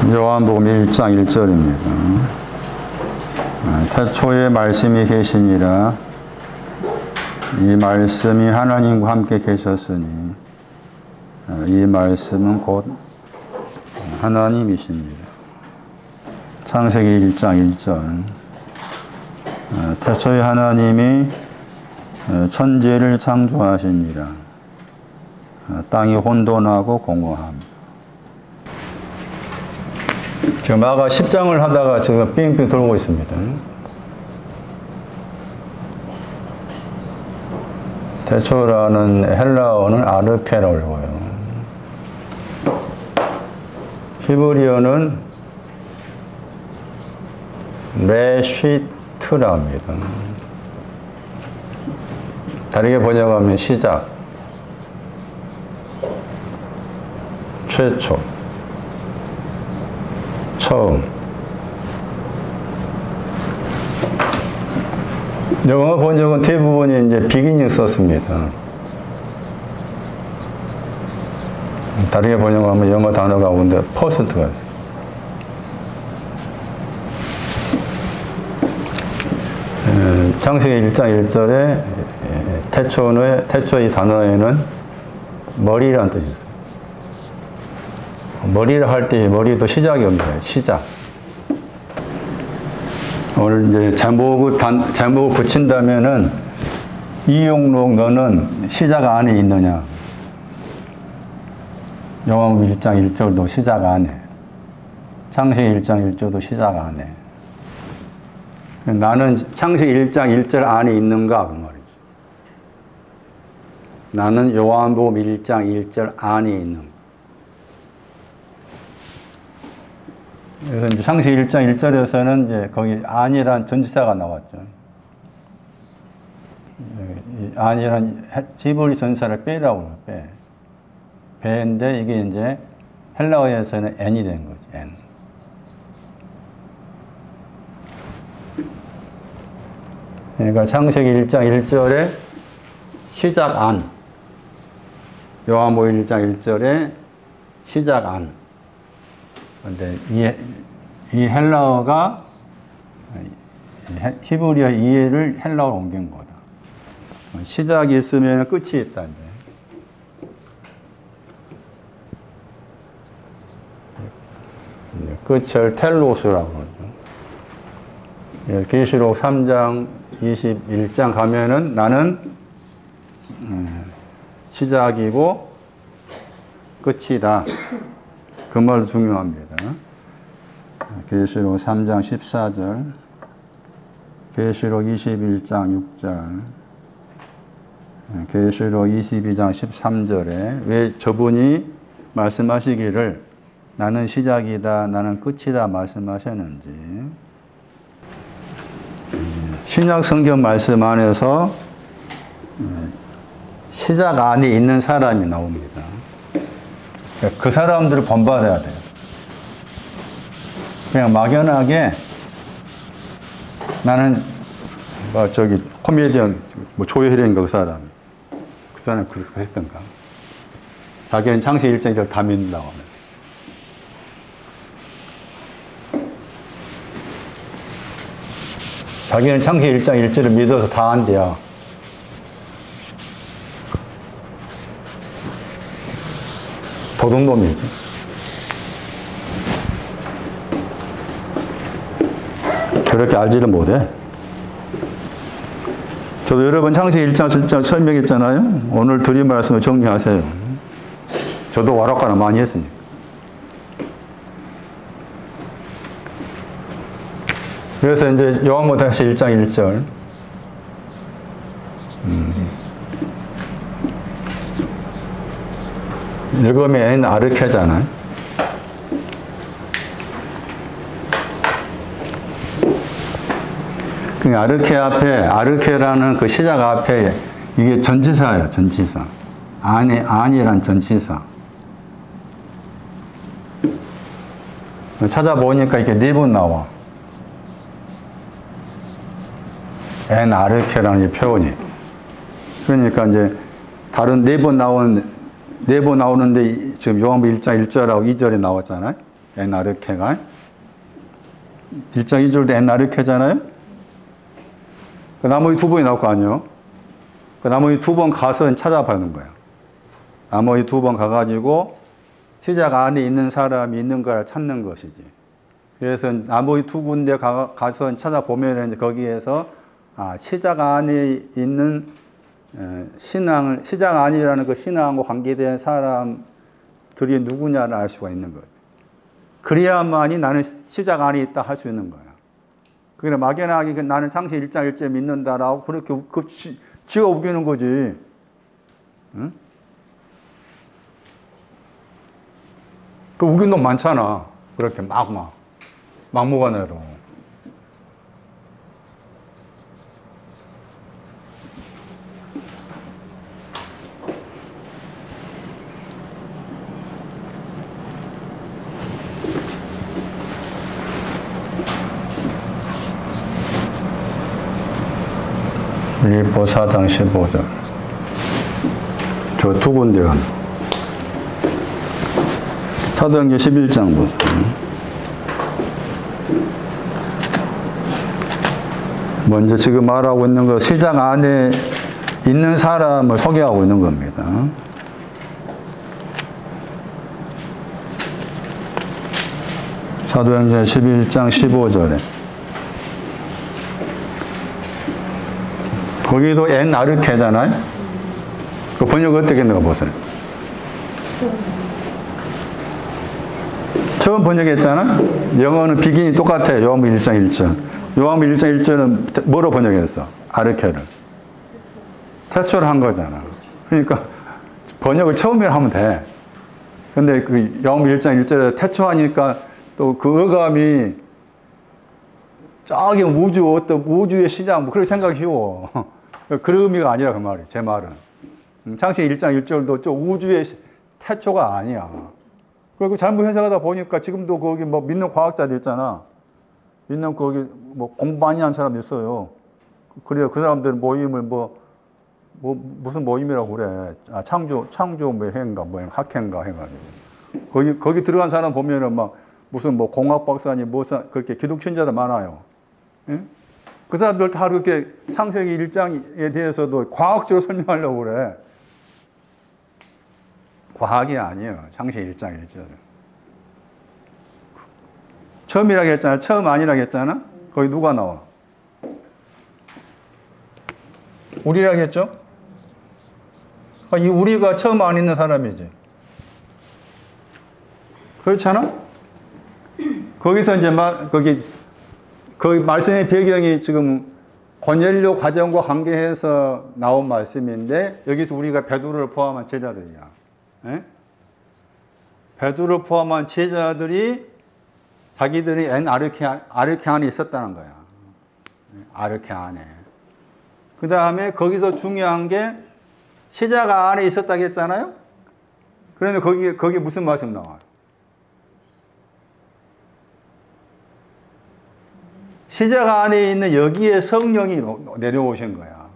요한복음 1장 1절입니다. 태초에 말씀이 계시니라. 이 말씀이 하나님과 함께 계셨으니 이 말씀은 곧 하나님이십니다. 창세기 1장 1절. 태초에 하나님이 천지를 창조하시니라. 땅이 혼돈하고 공허함. 지금 아까 10장을 하다가 지금 빙빙 돌고 있습니다. 태초라는 헬라어는 아르케라고 읽어요. 히브리어는 레시트라 합니다. 다르게 번역하면 시작, 최초, 처음. 영어 번역은 대부분이 이제 비기닝 썼습니다. 다르게 번역하면 영어 단어가 오는데 퍼센트가 있어요. 창세기 1장 1절에 태초의 단어에는 머리라는 뜻이 있어요. 머리를 할 때 머리도 시작이 옵니다. 시작. 오늘 이제 제목을 붙인다면은 이용록 너는 시작 안에 있느냐. 요한복음 1장 1절도 시작 안에. 창세기 1장 1절도 시작 안에. 나는 창세기 1장 1절 안에 있는가 그 말이죠. 나는 요한복음 1장 1절 안에 있는가. 그래서 이제 창세기 1장 1절에서는 이제 거기 안이란 전치사가 나왔죠. 안이란 히브리 전치사를 빼라고 해요. 배인데 이게 이제 헬라어에서는 n이 된 거지. n. 그러니까 창세기 1장 1절에 시작 안. 요한복음 1장 1절에 시작 안. 근데 이 헬라어가 히브리어 이해를 헬라어로 옮긴 거다. 시작이 있으면 끝이 있다. 끝을 텔로스라고 그러죠. 계시록 3장 21장 가면은 나는 시작이고 끝이다. 그 말도 중요합니다. 계시록 3장 14절, 계시록 21장 6절, 계시록 22장 13절에 왜 저분이 말씀하시기를 나는 시작이다, 나는 끝이다 말씀하셨는지. 신약 성경 말씀 안에서 시작 안에 있는 사람이 나옵니다. 그 사람들을 본받아야 돼요. 그냥 막연하게 나는 저기 코미디언 조혜련인가 그 사람 그렇게 했던가. 자기는 창세기 1장 1절 다 믿는다고 하면. 자기는 창세기 1장 1절을 믿어서 다 한대요. 도둑놈이지. 그렇게 알지를 못해. 저도 여러 번 창세기 1장 7장 설명했잖아요. 오늘 드린 말씀을 정리하세요. 저도 와락가나 많이 했으니까. 그래서 이제 요한복음 다시 1장 1절. 읽으면 N 아르케잖아요. 그 아르케 앞에, 아르케라는 그 시작 앞에 이게 전치사예요, 전치사. 안이란 전치사. 찾아보니까 이렇게 4번 나와. N 아르케라는 표현이. 그러니까 이제 다른 4번 나오는데 지금 요한복음 1장 1절하고 2절에 나왔잖아요. 엔아르케가. 1장 2절도 엔아르케잖아요? 그 나머지 두 번이 나올 거 아니에요? 그 나머지 두 번 가서 찾아보는 거예요. 나머지 두 번 가가지고 시작 안에 있는 사람이 있는가를 찾는 것이지. 그래서 나머지 두 군데 가서 찾아보면 거기에서 시작 안에 있는 시작 안이라는 그 신앙과 관계된 사람들이 누구냐를 알 수가 있는 거예요. 그래야만이 나는 시작 안에 있다 할 수 있는 거야. 그래 막연하게 나는 창세기 1장 1절 믿는다라고 그렇게 지가 우기는 거지. 응? 그 우긴 놈 많잖아. 그렇게 막무가내로. 빌립보 4장 15절. 저 두 군데가. 사도행전 11장부터. 먼저 지금 말하고 있는 거 시작 안에 있는 사람을 소개하고 있는 겁니다. 사도행전 11장 15절에. 거기도 엔아르케잖아요? 그 번역 어떻게 했는가 보세요. 처음 번역했잖아? 영어는 비긴이 똑같아요. 요한복음 1장 1절. 요한복음 1장 1절은 뭐로 번역했어? 아르케를. 태초를 한 거잖아. 그러니까 번역을 처음에 하면 돼. 근데 그 요한복음 1장 1절에 태초하니까 또 그 어감이 저기 어떤 우주의 시작, 뭐 그렇게 생각이 쉬워. 그런 의미가 아니라 그 말이에요. 제 말은. 창세기 1장 1절도 저 우주의 태초가 아니야. 그리고 잘못 해석하다 보니까 지금도 거기 뭐 믿는 과학자들 있잖아. 믿는 거기 뭐 공부 많이 한 사람 있어요. 그래요. 그 사람들 모임을 무슨 모임이라고 그래. 창조 뭐 회인가 뭐 학회인가 해가지고. 거기 들어간 사람 보면은 막 무슨 뭐 공학 박사님 그렇게 기독신자들 많아요. 응? 그 사람들 다 그렇게 창세기 1장에 대해서도 과학적으로 설명하려고 그래. 과학이 아니에요. 창세기 1장 1절은. 처음이라고 했잖아. 처음 아니라고 했잖아. 거기 누가 나와? 우리라고 했죠? 이 우리가 처음 안 있는 사람이지. 그렇잖아? 거기서 이제 거기 말씀의 배경이 지금 고넬료 과정과 관계해서 나온 말씀인데 여기서 우리가 베드로를 포함한 제자들이야. 에? 베드로를 포함한 제자들이 자기들이 아르케 안에 있었다는 거야. 아르케 안에. 그 다음에 거기서 중요한 게 시작 안에 있었다고 했잖아요. 그런데 거기 무슨 말씀 나와요? 시작 안에 있는 여기에 성령이 내려오신 거야.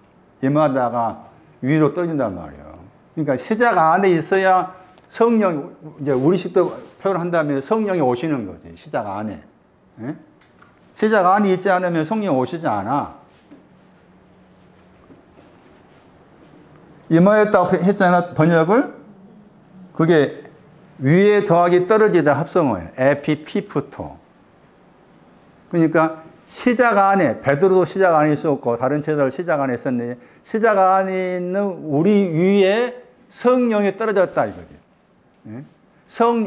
임하다가 위로 떨어진단 말이에요. 그러니까 시작 안에 있어야 성령, 이제 우리식도 표현한다면 성령이 오시는 거지. 시작 안에. 예? 시작 안에 있지 않으면 성령 오시지 않아. 임하였다고 했잖아, 번역을. 그게 위에 더하기 떨어지다 합성어예요. 에피피프토. 그러니까 시작 안에, 베드로도 시작 안에 있었고 다른 제자도 시작 안에 있었는데 시작 안에 있는 우리 위에 성령이 떨어졌다 이거지. 예?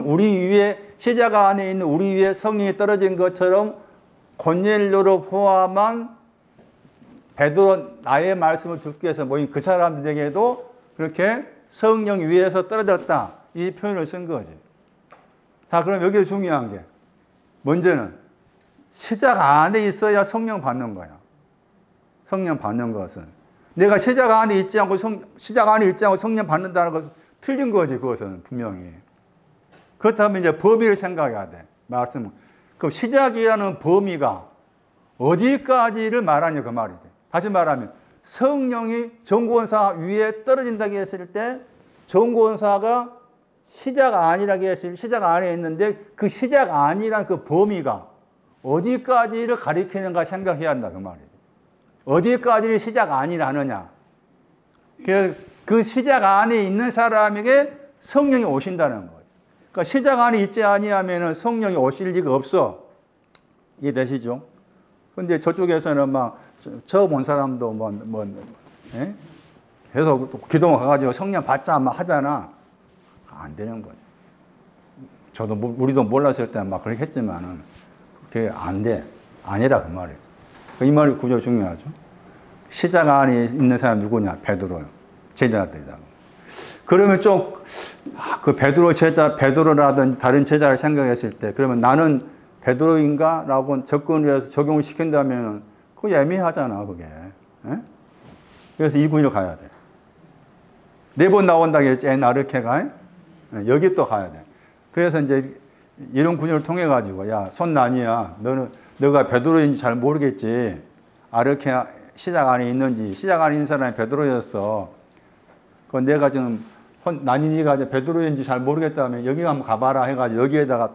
우리 위에 시작 안에 있는 우리 위에 성령이 떨어진 것처럼 고넬료로 포함한 베드로 나의 말씀을 듣기 위해서 모인 그 사람들에게도 그렇게 성령 위에서 떨어졌다 이 표현을 쓴 거지. 자, 그럼 여기 중요한 게 먼저는 시작 안에 있어야 성령 받는 거야. 성령 받는 것은 내가 시작 안에 있지 않고 성령 받는다는 것은 틀린 거지. 그것은 분명히. 그렇다면 이제 범위를 생각해야 돼. 말씀은 그 시작이라는 범위가 어디까지를 말하냐 그 말이지. 다시 말하면 성령이 정권사 위에 떨어진다고 했을 때 정권사가 시작 안이라고 했을 시작 안에 있는데 그 시작 안이란 그 범위가 어디까지를 가리키는가 생각해야 한다 그 말이에요. 어디까지를 시작 안이라느냐. 그 시작 안에 있는 사람에게 성령이 오신다는 거예요. 그러니까 시작 안에 있지 아니하면은 성령이 오실 리가 없어. 이해되시죠? 근데 저쪽에서는 막 처음 온 사람도 예? 계속 또 기도만 가가지고 성령 받자 막 하잖아. 안 되는 거죠. 저도 우리도 몰랐을 때는 막 그렇게 했지만은 그게 안 돼. 아니라 그 말이에요. 이 말이 구조 중요하죠. 시작 안에 있는 사람 누구냐? 베드로요. 제자들이다. 그러면 그 베드로라든 다른 제자를 생각했을 때, 그러면 나는 베드로인가? 라고 접근을 해서 적용을 시킨다면, 그거 애매하잖아, 그게. 에? 그래서 이 군위로 가야 돼. 4번 나온다고 했지, 아르케가. 여기 또 가야 돼. 그래서 이제 이런 군위를 통해가지고, 야, 손난이야. 너가 베드로인지 잘 모르겠지. 아르케 시작 안에 있는지, 시작 안에 있는 사람이 베드로였어. 그 내가 지금 난이니가 이제 베드로인지 잘 모르겠다면 여기 한번 가봐라 해가지고 여기에다가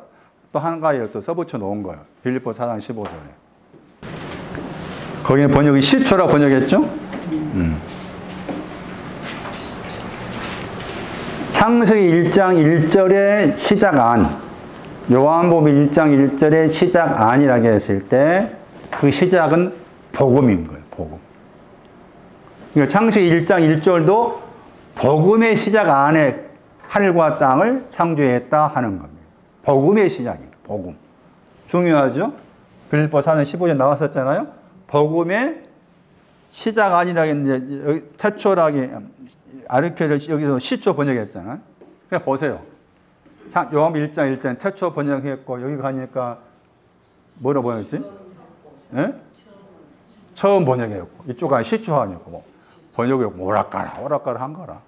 또 한가위를 또 써붙여 놓은 거예요. 빌립보 4장 15절에. 거기에 번역이 시초라 번역했죠? 창세기 1장 1절의 시작 안, 요한복음 1장 1절의 시작 안이라고 했을 때 그 시작은 복음인 거예요. 복음. 그러니까 창세기 1장 1절도 복음의 시작 안에 하늘과 땅을 창조했다 하는 겁니다. 복음의 시작입니다. 복음. 중요하죠? 빌립보 4장 15절 나왔었잖아요. 복음의 시작 안이라고 했는데 태초라기 아르케를 여기서 시초 번역했잖아요. 그냥 보세요. 요한복음 1장 1절 태초 번역했고 여기 가니까 뭐라고 번역했지? 예? 처음 번역했고 이쪽은 시초 아니고 번역을 오락가락 한 거라.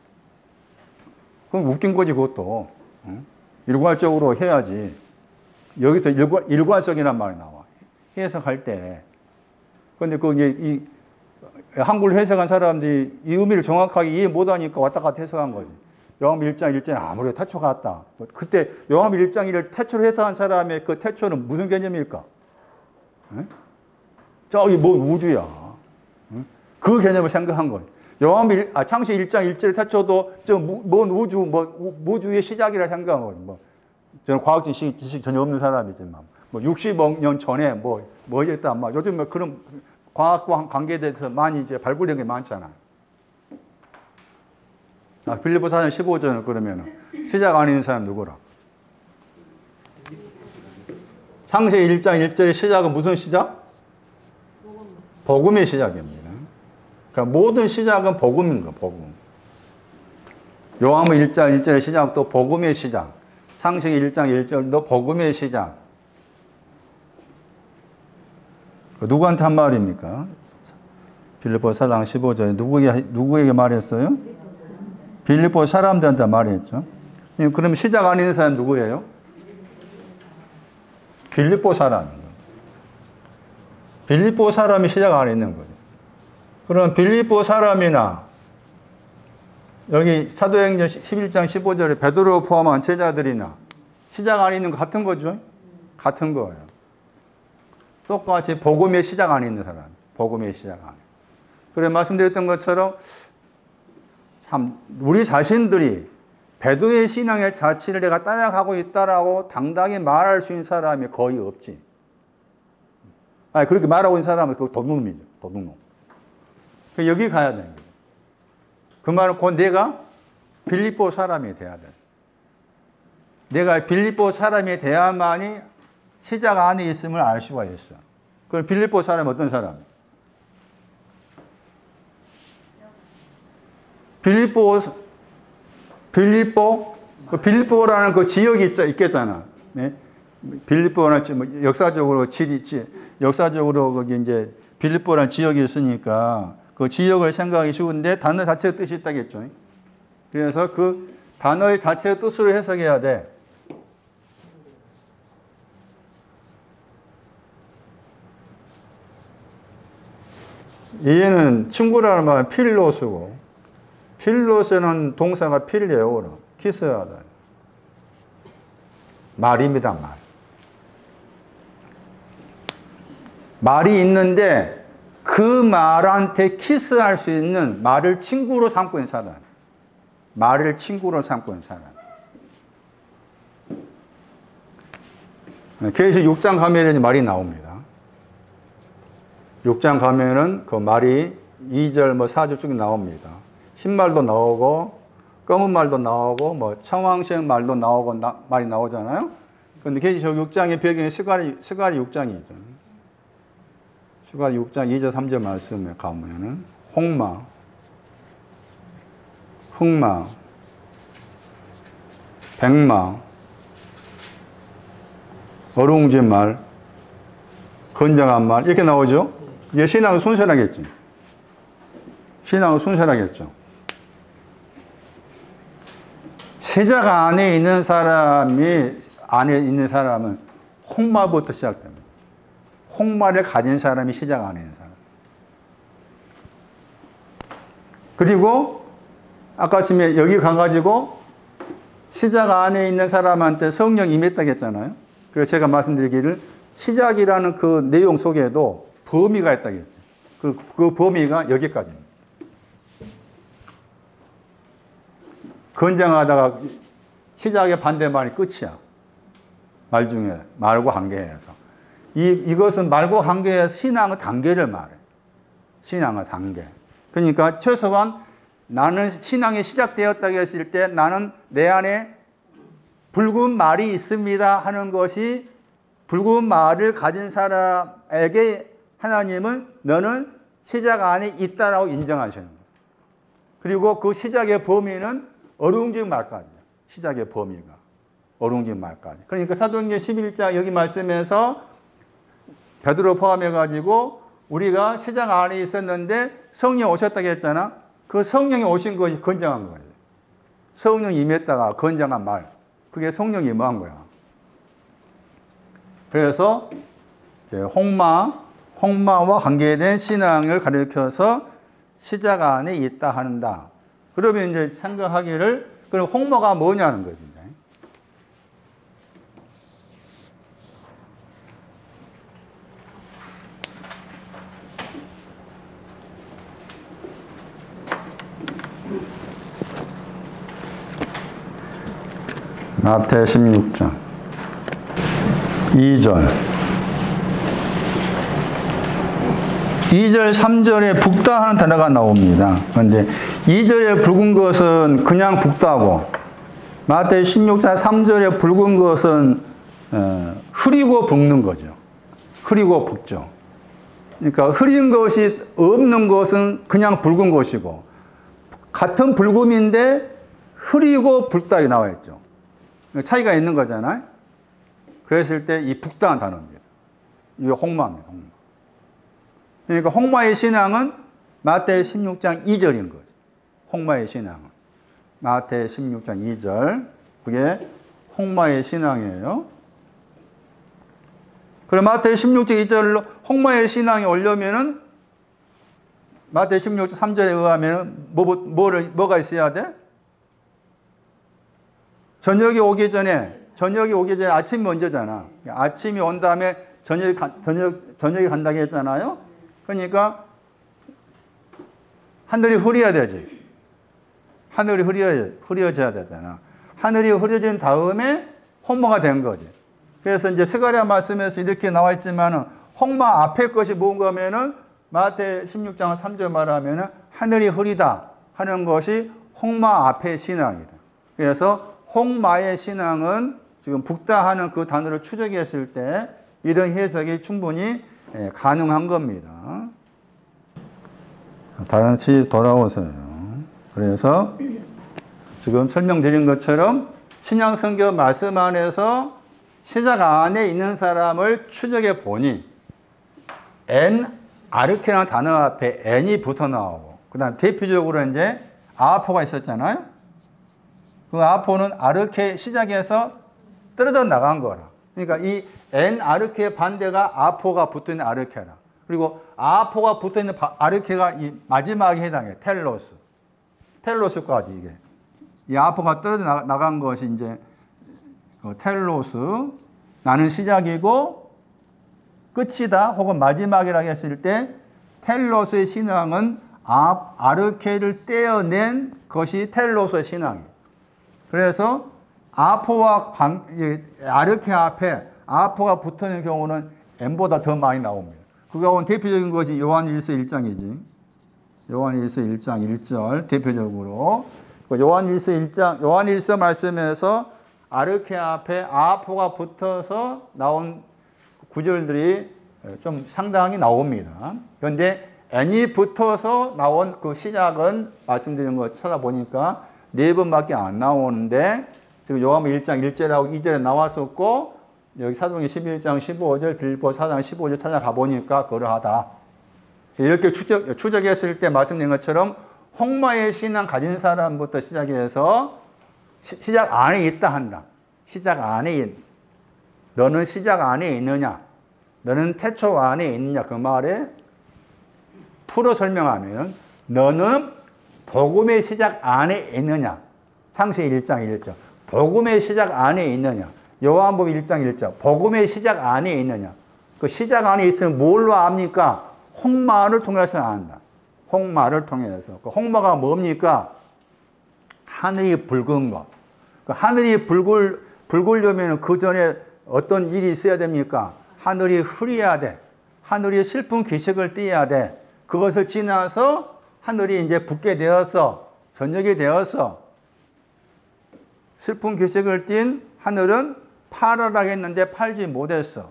그럼 웃긴 거지 그것도. 응? 일괄적으로 해야지. 여기서 일괄성이란 말이 나와. 해석할 때. 근데 이 한글 해석한 사람들이 이 의미를 정확하게 이해 못하니까 왔다 갔다 해석한 거지. 요한복음 1장 1절에 아무래도 태초 같다. 그때 요한복음 1장 1절 태초를 해석한 사람의 그 태초는 무슨 개념일까? 응? 저기 우주야. 응? 그 개념을 생각한 거예요. 창세기 1장 1절의 태초도 먼 우주, 우주의 시작이라 생각한 거예요. 저는 과학적 지식 전혀 없는 사람이지만, 60억 년 전에 이랬다, 요즘 그런 과학과 관계돼서 많이 이제 발굴된 게 많잖아. 빌립보 4장 15절은 그러면 시작 안 있는 사람 누구라? 창세기 1장 1절의 시작은 무슨 시작? 복음의 시작입니다. 그러니까 모든 시작은 복음인 거예요. 복음. 요한복음 1장 1절의 시작도 복음의 시작. 창세기 1장 1절도 복음의 시작. 누구한테 한 말입니까? 빌립보 4장 15절에 누구에게 말했어요? 빌립보 사람들한테 말했죠. 그럼 시작 안 있는 사람 누구예요? 빌립보 사람입니다. 빌립보 사람이 시작 안에 있는 거죠. 그럼 빌립보 사람이나 여기 사도행전 11장 15절에 베드로 포함한 제자들이나 시작 안에 있는 거 같은 거죠? 같은 거예요. 똑같이 복음의 시작 안에 있는 사람. 복음의 시작 안에. 그래 말씀드렸던 것처럼 참 우리 자신들이 베드로의 신앙의 자취를 내가 따라가고 있다라고 당당히 말할 수 있는 사람이 거의 없지. 그렇게 말하고 있는 사람은 그 도둑놈이죠. 도둑놈. 여기 가야 되는 거예요. 그 말은 곧 내가 빌립보 사람이 돼야 돼. 내가 빌립보 사람이 돼야만이 시작 안에 있음을 알 수가 있어. 그럼 빌립보 사람은 어떤 사람? 빌립보라는 그 지역이 있겠잖아. 네? 빌립보는 역사적으로 거기 이제 빌립보라는 지역이 있으니까 그 지역을 생각하기 쉬운데 단어 자체의 뜻이 있다겠죠. 그래서 그 단어의 자체의 뜻으로 해석해야 돼. 얘는 친구라는 말은 필로스고 필로스는 동사가 필레오로 키스하다. 말입니다, 말. 말이 있는데 그 말한테 키스할 수 있는 말을 친구로 삼고 있는 사람. 말을 친구로 삼고 있는 사람. 계시 6장 가면은 말이 나옵니다. 6장 가면은 그 말이 2절, 4절 쭉 나옵니다. 흰말도 나오고, 검은 말도 나오고, 청황색 말도 나오고, 말이 나오잖아요. 근데 계시 6장의 배경이 스가랴 6장이죠. 스가랴 6장 2절, 3절 말씀에 가면은, 홍마, 흑마, 백마, 어룽진 말, 건장한 말, 이렇게 나오죠? 이게 신앙은 순전하겠지. 신앙은 순전하겠죠. 세자가 안에 있는 사람은 홍마부터 시작됩니다. 홍마를 가진 사람이 세자가 안에 있는 사람. 그리고 아까 아침에 여기 가가지고 시작 안에 있는 사람한테 성령 임했다고 했잖아요. 그래서 제가 말씀드리기를 시작이라는 그 내용 속에도 범위가 있다고 했죠. 그 범위가 여기까지입니다. 건장하다가 시작의 반대말이 끝이야. 말 중에 말과 관계에서. 이것은 말과 관계에서 신앙의 단계를 말해. 신앙의 단계. 그러니까 최소한 나는 신앙이 시작되었다고 했을 때 나는 내 안에 붉은 말이 있습니다 하는 것이 붉은 말을 가진 사람에게 하나님은 너는 시작 안에 있다라고 인정하시는 거예요. 그리고 그 시작의 범위는 어룽진 말까지. 시작의 범위가. 어룽진 말까지. 그러니까 사도행전 11장 여기 말씀에서 베드로 포함해가지고 우리가 시작 안에 있었는데 성령 오셨다고 했잖아. 그 성령이 오신 것이 건장한 거예요. 성령 임했다가 건장한 말. 그게 성령 임한 거야. 그래서 홍마와 관계된 신앙을 가리켜서 시작 안에 있다 한다. 그러면 이제 생각하기를 그럼 홍마가 뭐냐는 거죠. 마태 16장 2절 3절에 붓다 하는 단어가 나옵니다. 그런데 2절에 붉은 것은 그냥 붓다고 마태 16장 3절에 붉은 것은 흐리고 붓는 거죠. 흐리고 붓죠. 그러니까 흐린 것이 없는 것은 그냥 붉은 것이고 같은 붉음인데 흐리고 붉다고 나와 있죠. 차이가 있는 거잖아요. 그랬을 때 이 붓다한 단어입니다. 이게 홍마입니다. 홍마. 그러니까 홍마의 신앙은 마태 16장 2절인 거죠. 홍마의 신앙은. 마태 16장 2절. 그게 홍마의 신앙이에요. 그럼 마태 16장 2절로 홍마의 신앙이 오려면은 마태 16장 3절에 의하면 뭐가 있어야 돼? 저녁이 오기 전에 아침이 먼저잖아. 아침이 온 다음에 저녁이 간다고 했잖아요. 그러니까 하늘이 흐려야 되지. 하늘이 흐려져야 되잖아. 하늘이 흐려진 다음에 홍마가 된 거지. 그래서 이제 스가랴 말씀에서 이렇게 나와 있지만은 홍마 앞에 것이 뭔가면은 마태 16장 3절 말하면은 하늘이 흐리다 하는 것이 홍마 앞의 신앙이다. 그래서 홍마의 신앙은 지금 붓다 하는 그 단어를 추적했을 때 이런 해석이 충분히 가능한 겁니다. 다시 돌아오세요. 그래서 지금 설명드린 것처럼 신약성경 말씀 안에서 시작 안에 있는 사람을 추적해 보니 아르케라는 단어 앞에 N이 붙어 나오고 그 다음 대표적으로 이제 아포가 있었잖아요. 그 아포는 아르케 시작해서 떨어져 나간 거라. 그러니까 이 아르케의 반대가 아포가 붙어 있는 아르케라. 그리고 아포가 붙어 있는 아르케가 이 마지막에 해당해. 텔로스까지 이게. 이 아포가 떨어져 나간 것이 이제 텔로스, 나는 시작이고 끝이다 혹은 마지막이라고 했을 때 텔로스의 신앙은 아르케를 떼어낸 것이 텔로스의 신앙이에요. 그래서 아포와 아르케 앞에 아포가 붙는 경우는 M보다 더 많이 나옵니다. 그 가운데 대표적인 것이 요한일서 1장이지. 요한일서 1장 1절 대표적으로 요한일서 말씀에서 아르케 앞에 아포가 붙어서 나온 구절들이 좀 상당히 나옵니다. 그런데 N이 붙어서 나온 그 시작은 말씀드린 거 찾아보니까 4번밖에 안 나오는데 지금 요한복음 1장 1절하고 2절에 나왔었고 여기 사도행전 11장 15절, 빌립보 4장 15절 찾아가 보니까 그러하다. 이렇게 추적했을 때 말씀드린 것처럼 홍마의 신앙 가진 사람부터 시작해서 시작 안에 있다 한다. 시작 안에 너는 시작 안에 있느냐? 너는 태초 안에 있느냐? 그 말에 풀어 설명하면 너는 복음의 시작 안에 있느냐? 창세기 1장 1절. 복음의 시작 안에 있느냐? 요한복음 1장 1절. 복음의 시작 안에 있느냐? 그 시작 안에 있으면 뭘로 압니까? 홍마를 통해서 안다. 홍마를 통해서. 그 홍마가 뭡니까? 하늘이 붉은 것. 그 하늘이 붉으려면 그 전에 어떤 일이 있어야 됩니까? 하늘이 흐려야 돼. 하늘이 슬픈 기색을 띠어야 돼. 그것을 지나서 하늘이 이제 붓게 되어서 저녁이 되어서 슬픈 기색을 띤 하늘은 팔아라고 했는데 팔지 못했어.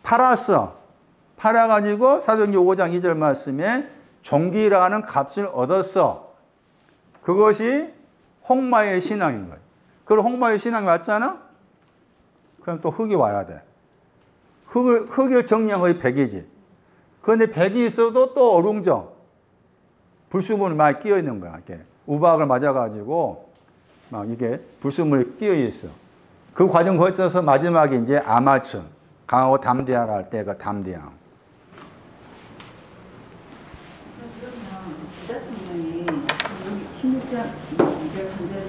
팔았어. 팔아가지고 사도행전 5장 2절 말씀에 종기라는 값을 얻었어. 그것이 홍마의 신앙인 거예요. 그럼 홍마의 신앙이 왔잖아? 그럼 또 흙이 와야 돼. 흙을 정리한 거의 백이지. 그런데 백이 있어도 또 어룽져. 불순물이 많이 끼어 있는 거야. 이렇게 우박을 맞아가지고 막 이게 불순물이 끼어 있어. 그 과정 거쳐서 마지막에 이제 아마츠, 강하고 담대하라 할 때 그 담대함. 그러면 부자 청년이 16장 2절 반대로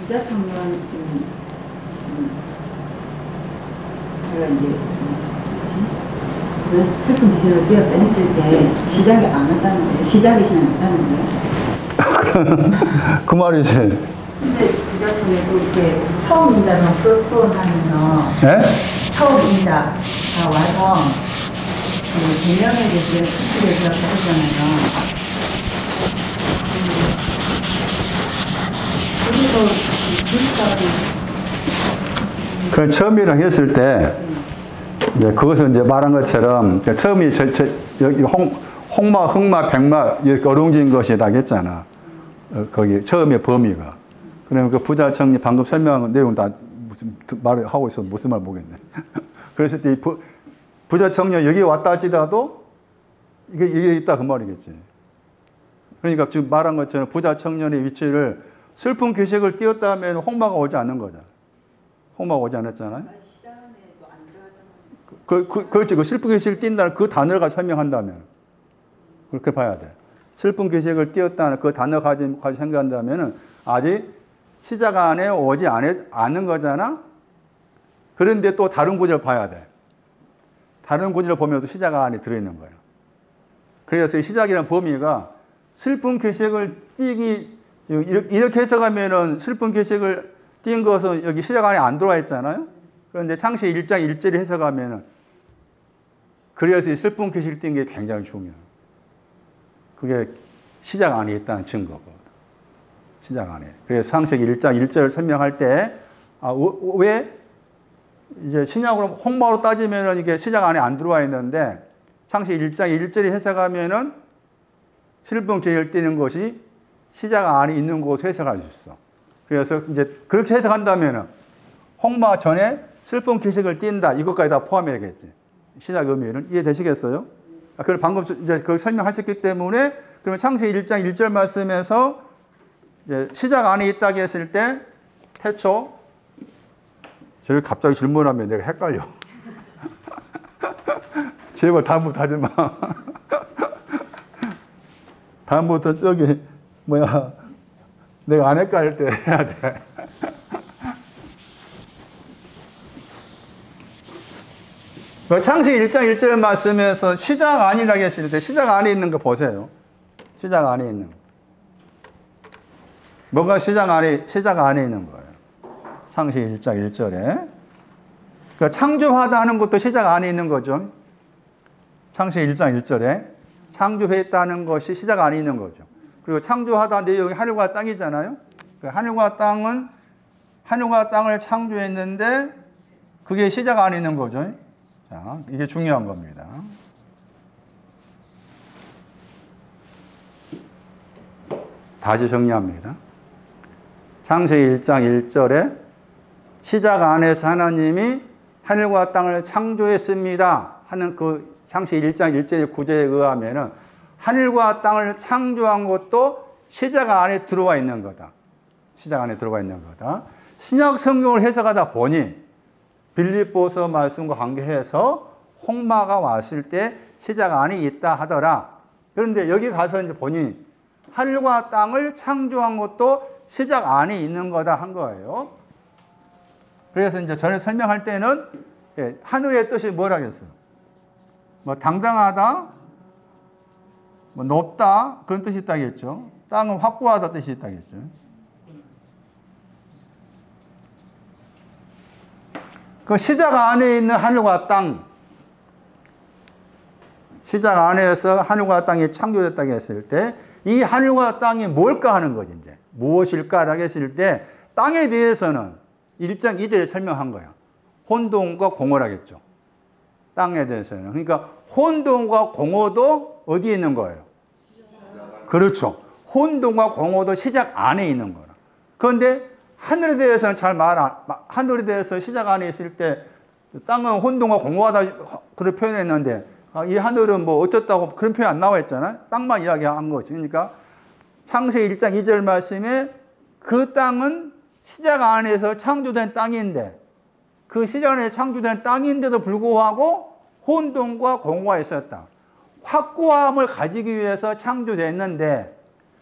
부자 청년 제가 이제 슬픈 기세를 띄었다 했을 때 시작이 안 왔다는 거예요. 시작이 시작했다는 거예요. 그 말이지. 근데 부자 청년도 이렇게 처음 인자는 프로포하면서 네? 처음 인자가 와서 대명에 대해서 스킬에서 가르쳤잖아요. 그 처음이랑 했을 때 이제 그것은 이제 말한 것처럼 처음이 여기 홍마, 흑마, 백마 이렇게 어룽진 것이라고 했잖아. 거기 처음에 범위가. 그러면 그 부자 청년 방금 설명한 내용 다 무슨 말을 하고 있어서 무슨 말 모르겠네. 그랬을 때 부자 청년 여기 왔다 할지라도 이게 있다 그 말이겠지. 그러니까 지금 말한 것처럼 부자 청년의 위치를 슬픈 기색을 띄었다면 홍마가 오지 않는 거잖아. 홍마가 오지 않았잖아요. 그렇지. 그 슬픈 기색을 띈다는 그 단어가 설명한다면 그렇게 봐야 돼. 슬픈 기색을 띄었다는 그 단어 가지고 생각한다면 아직 시작 안에 오지 않는 거잖아. 그런데 또 다른 구절을 봐야 돼. 다른 구절을 보면서 시작 안에 들어있는 거야. 그래서 이 시작이라는 범위가 슬픈 기색을 띄기 이렇게 해석하면은 슬픈 기색을 띈 것은 여기 시작 안에 안 들어와 있잖아요. 그런데 창세기 1장 1절에 해석하면은 그래서 이 슬픈 기색을 띈 게 굉장히 중요해요. 그게 시작 안에 있다는 증거거든. 시작 안에. 그래서 창세기 1장 1절을 설명할 때 왜 이제 신약으로 홍마로 따지면은 이게 시작 안에 안 들어와 있는데 창세기 1장 1절에 해석하면은 슬픈 기색을 띠는 것이 시작 안에 있는 곳을 해석할 수 있어. 그래서 이제 그렇게 해석한다면은 홍마 전에 슬픈 기색을 띈다 이것까지 다 포함해야겠지. 시작 의미를 이해되시겠어요? 그걸 방금 이제 그 설명하셨기 때문에 그러면 창세기 1장 1절 말씀에서 이제 시작 안에 있다고 했을 때 태초 저를 갑자기 질문하면 내가 헷갈려. 제발 다음부터 하지 마. 다음부터 저기 내가 안 헷갈릴 때 해야 돼. 창세기 1장 1절 말씀에서 시작 안이라고 했을 때 시작 안에 있는 거 보세요. 시작 안에 있는 거. 뭐가 시작 안에 있는 거예요. 창세기 1장 1절에. 그러니까 창조하다 하는 것도 시작 안에 있는 거죠. 창세기 1장 1절에 창조했다는 것이 시작 안에 있는 거죠. 그리고 창조하다 내용이 하늘과 땅이잖아요. 하늘과 땅을 창조했는데 그게 시작 안에 있는 거죠. 자, 이게 중요한 겁니다. 다시 정리합니다. 창세기 1장 1절에 시작 안에서 하나님이 하늘과 땅을 창조했습니다 하는 그 창세기 1장 1절의 구절에 의하면은 하늘과 땅을 창조한 것도 시작 안에 들어와 있는 거다. 시작 안에 들어가 있는 거다. 신약 성경을 해석하다 보니 빌립보서 말씀과 관계해서 홍마가 왔을 때 시작 안에 있다 하더라. 그런데 여기 가서 이제 보니 하늘과 땅을 창조한 것도 시작 안에 있는 거다 한 거예요. 그래서 이제 전에 설명할 때는 하늘의 뜻이 뭐라겠어요? 뭐 당당하다, 뭐 높다 그런 뜻이 있다겠죠. 땅은 확고하다 뜻이 있다겠죠. 그 시작 안에 있는 하늘과 땅, 시작 안에서 하늘과 땅이 창조됐다고 했을 때 이 하늘과 땅이 뭘까 하는 거지 이제. 무엇일까라고 했을 때 땅에 대해서는 1장 2절에 설명한 거야. 혼돈과 공허라겠죠. 땅에 대해서는. 그러니까 혼돈과 공허도 어디에 있는 거예요? 그렇죠. 혼돈과 공허도 시작 안에 있는 거라. 그런데 하늘에 대해서는 하늘에 대해서 시작 안에 있을 때 땅은 혼돈과 공허하다 그렇게 표현했는데 이 하늘은 뭐 어쩌다고 그런 표현 안 나와 있잖아요. 땅만 이야기한 거지. 그러니까 창세기 1장 2절 말씀에 그 땅은 시작 안에서 창조된 땅인데 그 시작 안에서 창조된 땅인데도 불구하고 혼돈과 공허가 있었다. 확고함을 가지기 위해서 창조됐는데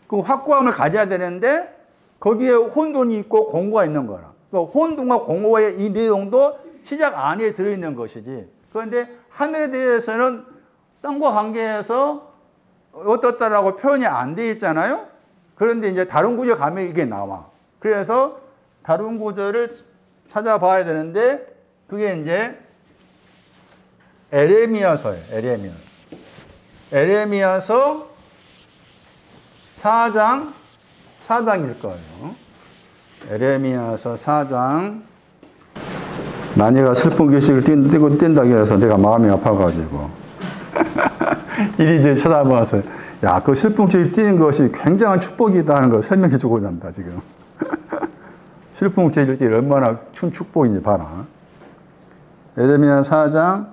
그 확고함을 가져야 되는데 거기에 혼돈이 있고 공허가 있는 거라. 그러니까 혼돈과 공허의 이 내용도 시작 안에 들어있는 것이지. 그런데 하늘에 대해서는 땅과 관계해서 어떻다라고 표현이 안 돼 있잖아요. 그런데 이제 다른 구절 가면 이게 나와. 그래서 다른 구절을 찾아봐야 되는데 그게 이제 에레미야서예요. 에레미야서 4장일 거예요. 에레미야서 4장. 나니가 슬픈 글씨를 띈다고 해서 내가 마음이 아파가지고 이리저리 쳐다봐서 야, 그 슬픈 글씨를 띄는 것이 굉장한 축복이다 하는 걸 설명해 주고자 합니다, 지금. 슬픈 글씨를 띄는 얼마나 큰 축복인지 봐라. 에레미야 4장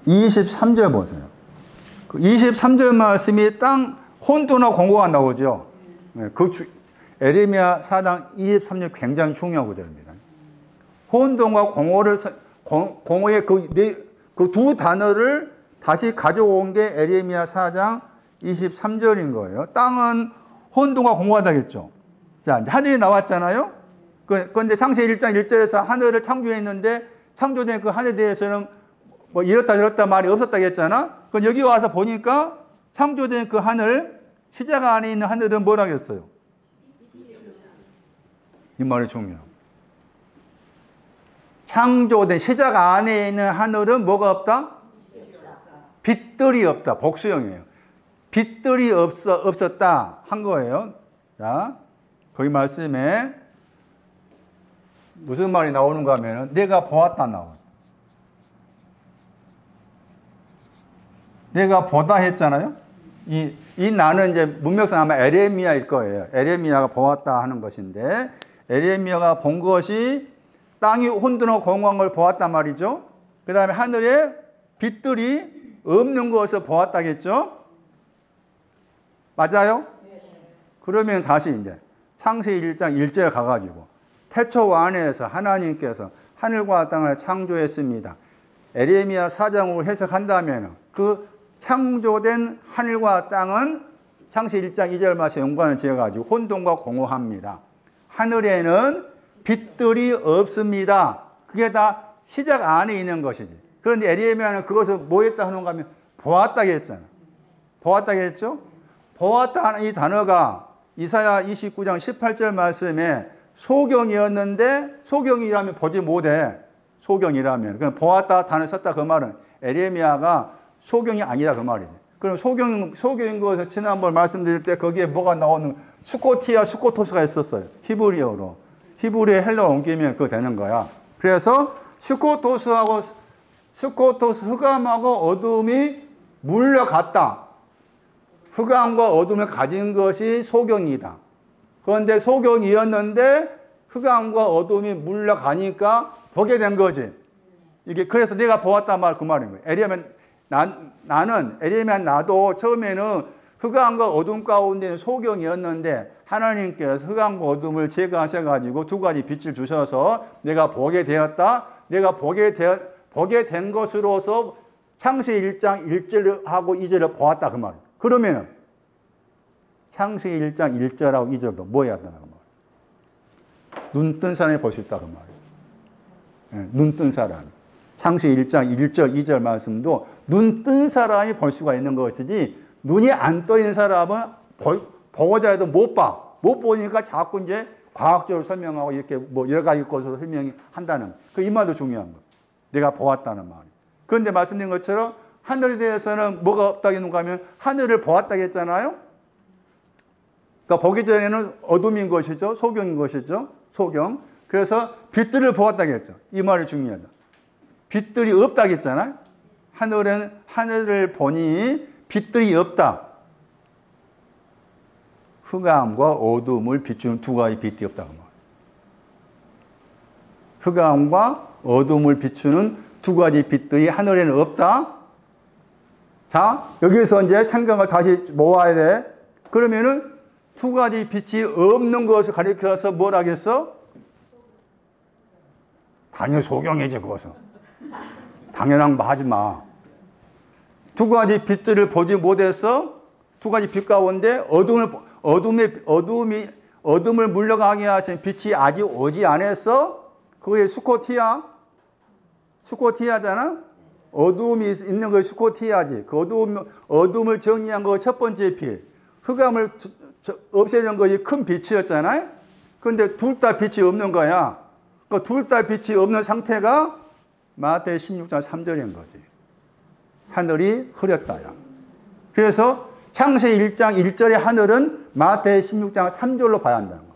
23절 보세요. 그 23절 말씀이 땅 혼돈과 공허가 나오죠. 에레미야 4장 23절 굉장히 중요한 구절입니다. 혼돈과 공허의 그 두 단어를 다시 가져온 게 에레미야 4장 23절인 거예요. 땅은 혼돈과 공허하다겠죠. 자, 하늘이 나왔잖아요. 그런데 창세기 1장 1절에서 하늘을 창조했는데 창조된 그 하늘에 대해서는 뭐 이렇다 저렇다 말이 없었다고 했잖아. 그럼 여기 와서 보니까 창조된 그 하늘, 시작 안에 있는 하늘은 뭐라겠어요? 이 말이 중요해요. 창조된 시작 안에 있는 하늘은 뭐가 없다? 빛들이 없다. 복수형이에요. 빛들이 없었다 한 거예요. 자, 거기 말씀에 무슨 말이 나오는가 하면 내가 보았다 나와요. 내가 보다 했잖아요. 이 나는 이제 문맥상 아마 에레미야일 거예요. 에레미야가 보았다 하는 것인데 에레미야가 본 것이 땅이 혼돈하고 공허한 걸 보았단 말이죠. 그 다음에 하늘에 빛들이 없는 것을 보았다겠죠. 맞아요? 그러면 다시 이제 창세기 1장 1절에 가가지고 태초 안에서 하나님께서 하늘과 땅을 창조했습니다. 에레미야 4장으로 해석한다면 그 창조된 하늘과 땅은 창세기 1장 2절 말씀 연관을 지어가지고 혼돈과 공허합니다. 하늘에는 빛들이 없습니다. 그게 다 시작 안에 있는 것이지. 그런데 에레미야는 그것을 뭐 했다 하는가 하면 보았다 했잖아. 보았다 했죠? 보았다 하는 이 단어가 이사야 29장 18절 말씀에 소경이었는데, 소경이라면 보지 못해. 소경이라면. 그럼 보았다 단어 썼다 그 말은 에레미야가 소경이 아니다 그 말이지. 그럼 소경인 것을 지난번 말씀드릴 때 거기에 뭐가 나오는 수코티아, 수코토스가 있었어요. 히브리어로. 히브리어 헬러 옮기면 그거 되는 거야. 그래서 수코토스 흑암하고 어둠이 물려갔다. 흑암과 어둠을 가진 것이 소경이다. 그런데 소경이었는데 흑암과 어둠이 물려가니까 보게 된 거지. 이게 그래서 내가 보았단 말 그 말인 거예요. 에레미야 나도 처음에는 흑암과 어둠 가운데 소경이었는데 하나님께서 흑암과 어둠을 제거하셔가지고 두 가지 빛을 주셔서 내가 보게 되었다. 내가 보게 된 것으로서 창세기 1장 1절하고 2절을 보았다 그 말이에요. 그러면은 창세기 1장 1절하고 2절도 뭐 해야 되나 그 말이에요. 눈 뜬 사람이 볼 수 있다 그 말이에요. 눈 뜬 사람. 창세기 1장 1절 2절 말씀도 눈 뜬 사람이 볼 수가 있는 것이지 눈이 안 떠 있는 사람은 보고자 해도 못 봐. 못 보니까 자꾸 이제 과학적으로 설명하고 이렇게 뭐 여러 가지 것으로 설명이 한다는 이 말도 중요한 거. 내가 보았다는 말. 그런데 말씀드린 것처럼 하늘에 대해서는 뭐가 없다고 하면 하늘을 보았다고 했잖아요. 그러니까 보기 전에는 어둠인 것이죠. 소경인 것이죠. 소경. 그래서 빛들을 보았다고 했죠. 이 말이 중요하다. 빛들이 없다고 했잖아요. 하늘을 보니 빛들이 없다. 흑암과 어둠을 비추는 두 가지 빛이 없다고 말해요. 흑암과 어둠을 비추는 두 가지 빛들이 하늘에는 없다. 자, 여기서 이제 생각을 다시 모아야 돼. 그러면은 두 가지 빛이 없는 것을 가리켜서 뭘 하겠어? 당연히 소경이지, 그것은. 당연한 거 하지 마. 두 가지 빛들을 보지 못해서 두 가지 빛 가운데 어둠을 물러가게 하신 빛이 아직 오지 않았어? 그게 수코티아잖아? 어둠이 있는 거 수코티아지. 그 어둠을 정리한 거 첫 번째 빛. 흑암을 없애는 것이 큰 빛이었잖아요? 그런데 둘 다 빛이 없는 거야. 그 둘 다 빛이 없는 상태가 마태복음 16장 3절인 거지. 하늘이 흐렸다야. 그래서 창세기 1장 1절의 하늘은 마태복음 16장 3절로 봐야 한다는 거.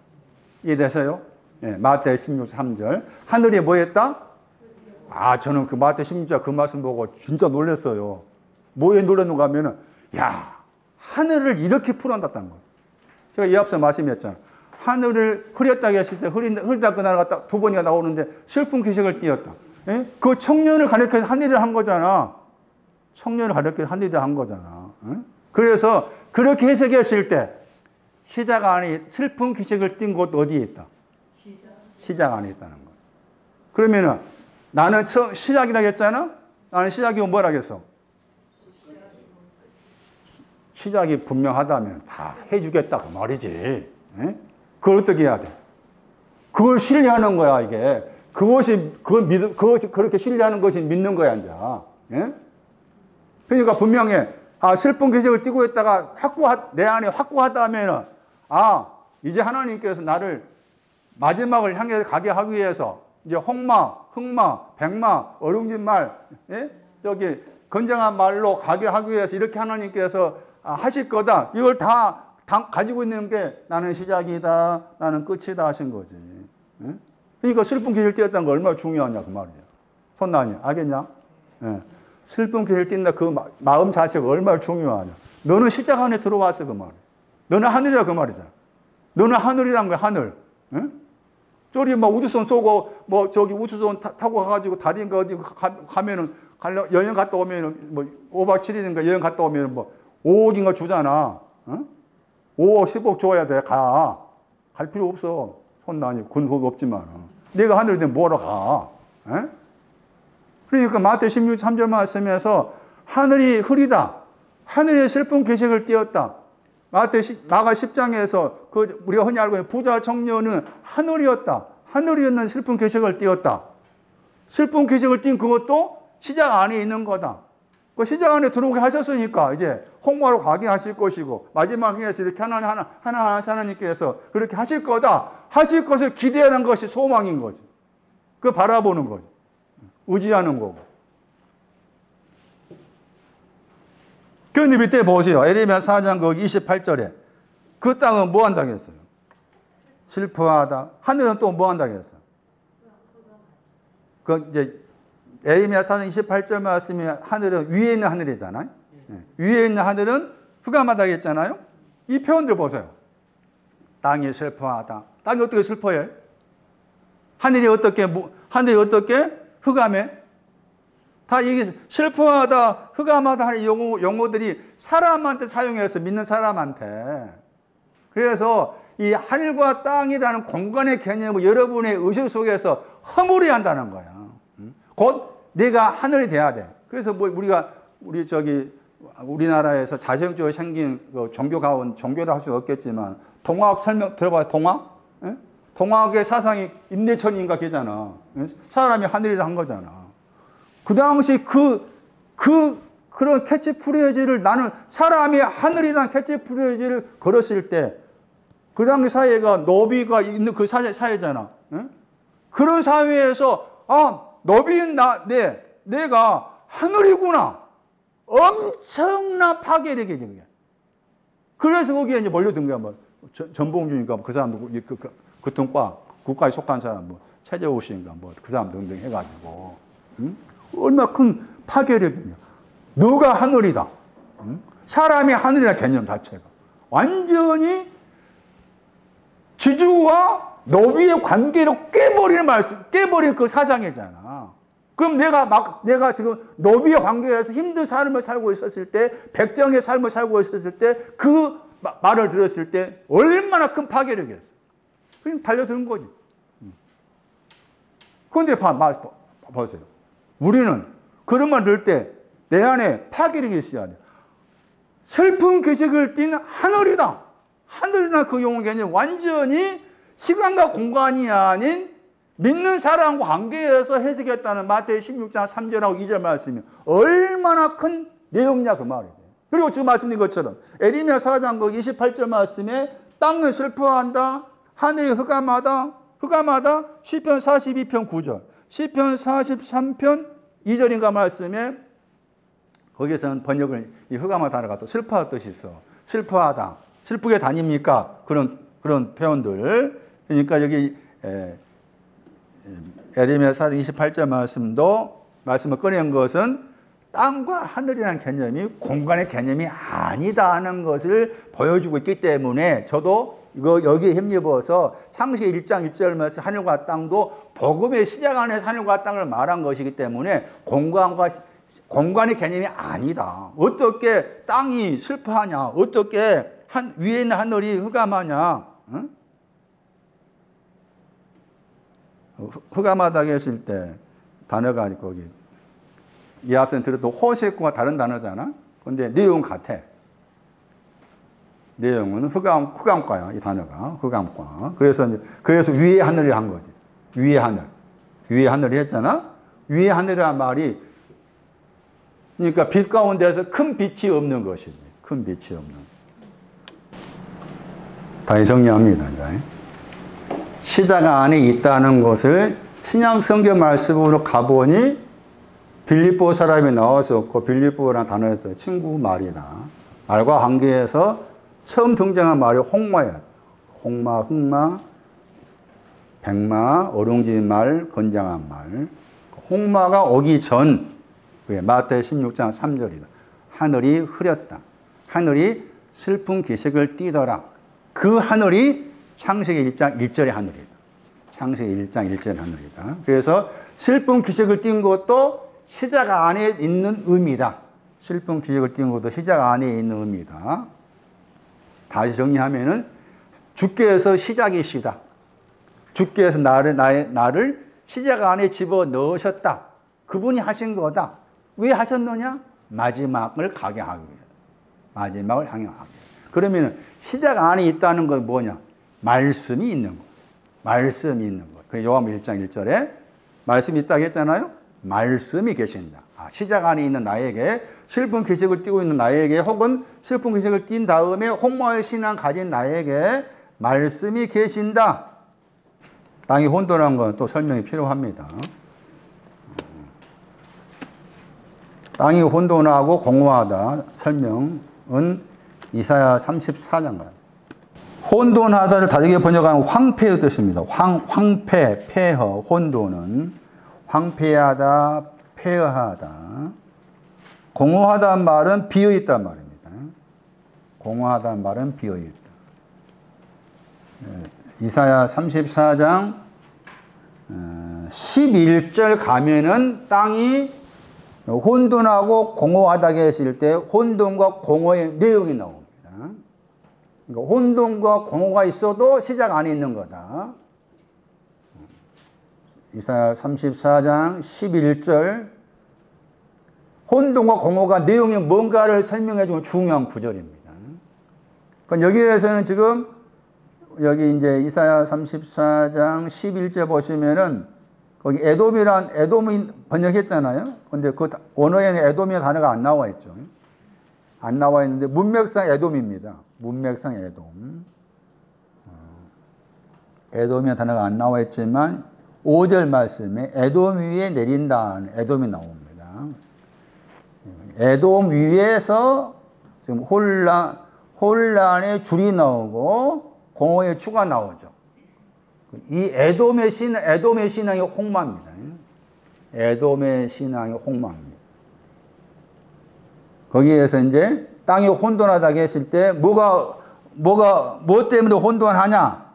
이해되세요? 네, 마태복음 16장 3절. 하늘이 뭐 했다? 저는 그 마태복음 16장 그 말씀 보고 진짜 놀랐어요. 뭐에 놀랐는가 하면은, 야, 하늘을 이렇게 풀어놨다는 거예요. 제가 이 앞서 말씀했잖아요. 하늘을 흐렸다고 했을 때 흐리다 그 나라가 딱 두 번이나 나오는데 슬픈 기색을 띄었다. 예? 그 청년을 가리켜서 하늘을 한 거잖아. 청년을 가리켜서 하늘을 한 거잖아. 예? 그래서 그렇게 해석했을 때 시작 안에 슬픈 기색을 띈 곳 어디에 있다? 시작 안에 있다는 거야. 그러면은 나는 시작이라고 했잖아? 나는 시작이 뭐라고 했어? 시작이 분명하다면 다 해주겠다 그 말이지. 예? 그걸 어떻게 해야 돼? 그걸 신뢰하는 거야 이게. 그렇게 신뢰하는 것이 믿는 거야 이제. 예? 그러니까 분명해. 슬픈 기색을 띠고 있다가 내 안에 확고하다면은 이제 하나님께서 나를 마지막을 향해 가게 하기 위해서 이제 홍마, 흑마, 백마, 어룽진 말, 예? 저기 건장한 말로 가게 하기 위해서 이렇게 하나님께서 하실 거다. 이걸 다 가지고 있는 게 나는 시작이다, 나는 끝이다 하신 거지. 예? 그러니까 슬픈 기색을 띄었다는 거 얼마나 중요하냐 그 말이야. 손나니 알겠냐? 예. 슬픈 기색을 띈다 그 마음 자세가 얼마나 중요하냐. 너는 시작 안에 들어왔어 그 말이야. 너는 하늘이야 그 말이잖아. 너는 하늘이란 거야 하늘. 예? 저리 막 우주선 쏘고 뭐 저기 우주선 타고 가가지고 다리인가 어디 가면은 여행 갔다 오면은 뭐 5박 7일인가 여행 갔다 오면은 뭐 5억인가 주잖아. 어? 5억 10억 줘야 돼. 갈 필요 없어. 손나니 근거가 없지만 내가 하늘에 뭐하러 가? 에? 그러니까 마태복음 16장 3절 말씀에서 하늘이 흐리다. 하늘에 슬픈 기색을 띄었다. 마가 10장에서 우리가 흔히 알고 있는 부자 청년은 하늘이었다. 하늘이었는 슬픈 기색을 띄었다. 슬픈 기색을 띤 그것도 시작 안에 있는 거다. 그 시작 안에 들어오게 하셨으니까 이제 홍마로 가게 하실 것이고 마지막에서 이렇게 하나 하나님께서 그렇게 하실 거다. 하실 것을 기대하는 것이 소망인 거죠. 그 바라보는 거죠. 의지하는 거고. 그런데 밑에 보세요. 에레미야 4장 거기 28절에 그 땅은 뭐 한다고 했어요? 슬퍼하다. 하늘은 또 뭐 한다고 했어요? 그 이제 에레미야 4장 28절 말씀이 하늘은 위에 있는 하늘이잖아요. 네. 위에 있는 하늘은 흑암하다고 했잖아요. 이 표현들 보세요. 땅이 슬퍼하다. 땅이 어떻게 슬퍼해? 하늘이 어떻게 흑암해? 다 이게 슬퍼하다, 흑암하다 하는 용어들이 사람한테 사용해서 믿는 사람한테. 그래서 이 하늘과 땅이라는 공간의 개념을 여러분의 의식 속에서 허물어야 한다는 거야. 곧 내가 하늘이 돼야 돼. 그래서 뭐 우리나라에서 자생적으로 생긴 그 종교도 할 수 없겠지만 동화학 설명 들어봐요. 동화? 예? 동화학의 사상이 임내천인가 걔잖아. 예? 사람이 하늘이다 한 거잖아. 그 당시 그런 캐치프레이즈를 나는 사람이 하늘이라는 캐치프레이즈를 걸었을 때 그 당시 사회가 너비가 있는 그 사회잖아. 예? 그런 사회에서 너비인 내가 하늘이구나. 엄청난 파괴력이지, 그게. 그래서 거기에 이제 몰려든 거야, 뭐. 전봉주니까 그 사람도 같은 국가에 속한 사람, 뭐, 최재호 씨인가, 뭐, 그 사람 등등 해가지고. 응? 얼마나 큰 파괴력이냐. 너가 하늘이다. 응? 사람이 하늘이라는 개념 자체가. 완전히 지주와 너비의 관계를 깨버리는 그 사상이잖아. 그럼 내가 지금 너비의 관계에서 힘든 삶을 살고 있었을 때, 백정의 삶을 살고 있었을 때, 그 말을 들었을 때, 얼마나 큰 파괴력이었어. 그냥 달려드는 거지. 그런데 보세요. 우리는 그런 말 들을 때, 내 안에 파괴력이 있어야 돼. 슬픈 기색을 띤 하늘이다. 하늘이나 그 용어 개념 완전히 시간과 공간이 아닌 믿는 사람과 관계에서 해석했다는 마태복음 16장 3절하고 2절 말씀이 얼마나 큰 내용이냐 그 말이에요. 그리고 지금 말씀드린 것처럼 에레미야 4장 28절 말씀에 땅은 슬퍼한다. 하늘이 흑암하다. 시편 42편 9절. 시편 43편 2절인가 말씀에 거기에서는 번역을 이 흑암한 단어가 또 슬퍼할 뜻이 있어. 슬퍼하다. 슬프게 다닙니까? 그런 표현들. 그러니까 여기 에레미야 4장 28절 말씀을 꺼낸 것은 땅과 하늘이라는 개념이 공간의 개념이 아니다 하는 것을 보여주고 있기 때문에 저도 여기에 힘입어서 창세기 1장 1절 말씀 하늘과 땅도 복음의 시작 안에서 하늘과 땅을 말한 것이기 때문에 공간의 개념이 아니다. 어떻게 땅이 슬퍼하냐? 어떻게 위에 있는 하늘이 흑암하냐? 응? 흑암하다고 했을 때 단어가 거기 이 앞선 들어도 호색과 다른 단어잖아. 근데 내용은 같아. 내용은 흑암과야. 이 단어가 흑암과. 그래서 위에 하늘이 한 거지. 위에 하늘이 했잖아. 위에 하늘이란 말이 그러니까 빛 가운데서 큰 빛이 없는 것이지. 큰 빛이 없는. 다시 정리합니다. 이제. 시작 안에 있다는 것을 신약 성경 말씀으로 가보니 빌립보 사람이 나왔었고 빌립보라는 단어에서 친구 말이다. 말과 관계에서 처음 등장한 말이 홍마야. 홍마, 흑마, 백마, 어룽진 말, 건장한 말. 홍마가 오기 전 마태복음 16장 3절이다. 하늘이 흐렸다. 하늘이 슬픈 기색을 띠더라. 그 하늘이 창세기 1장 1절의 하늘이다. 창세기 1장 1절의 하늘이다. 그래서 슬픈 기색을 띈 것도 시작 안에 있는 의미다. 슬픈 기색을 띈 것도 시작 안에 있는 의미다. 다시 정리하면은 주께서 시작이시다. 주께서 나를 시작 안에 집어 넣으셨다. 그분이 하신 거다. 왜 하셨느냐? 마지막을 가게 하기 위해. 마지막을 향하기 위해. 그러면 시작 안에 있다는 건 뭐냐? 말씀이 있는 거. 말씀이 있는 거. 그래서 요한복음 1장 1절에 말씀이 있다고 했잖아요. 말씀이 계신다. 시작 안에 있는 나에게, 슬픈 기색을 띠고 있는 나에게, 혹은 슬픈 기색을 띈 다음에 홍모의 신앙 가진 나에게 말씀이 계신다. 땅이 혼돈한 건 또 설명이 필요합니다. 땅이 혼돈하고 공허하다 설명은 이사야 34장. 혼돈하다를 다르게 번역하면 황폐의 뜻입니다. 황폐, 폐허, 혼돈은 황폐하다, 폐허하다. 공허하다는 말은 비어있단 말입니다. 공허하다는 말은 비어있다. 이사야 34장 11절 가면은 땅이 혼돈하고 공허하다고 했을 때 혼돈과 공허의 내용이 나옵니다. 그러니까 혼돈과 공허가 있어도 시작 안에 있는 거다. 이사야 34장 11절 혼돈과 공허가 내용이 뭔가를 설명해 주는 중요한 구절입니다. 그러니까 여기에서는 지금 여기 이제 이사야 34장 11절 보시면은 거기 에돔이 번역했잖아요. 근데 그 원어에는 에돔이라는 단어가 안 나와 있죠. 안 나와 있는데 문맥상 에돔입니다. 문맥상 에돔. 에돔이라는 단어가 안 나와 있지만 5절 말씀에 에돔 위에 내린다는 에돔이 나옵니다. 에돔 위에서 지금 혼란의 줄이 나오고 공허의 추가 나오죠. 이 에돔의 신앙이 홍마입니다. 에돔의 신앙이 홍마입니다. 거기에서 이제 땅이 혼돈하다고 했을 때 무엇 때문에 혼돈하냐?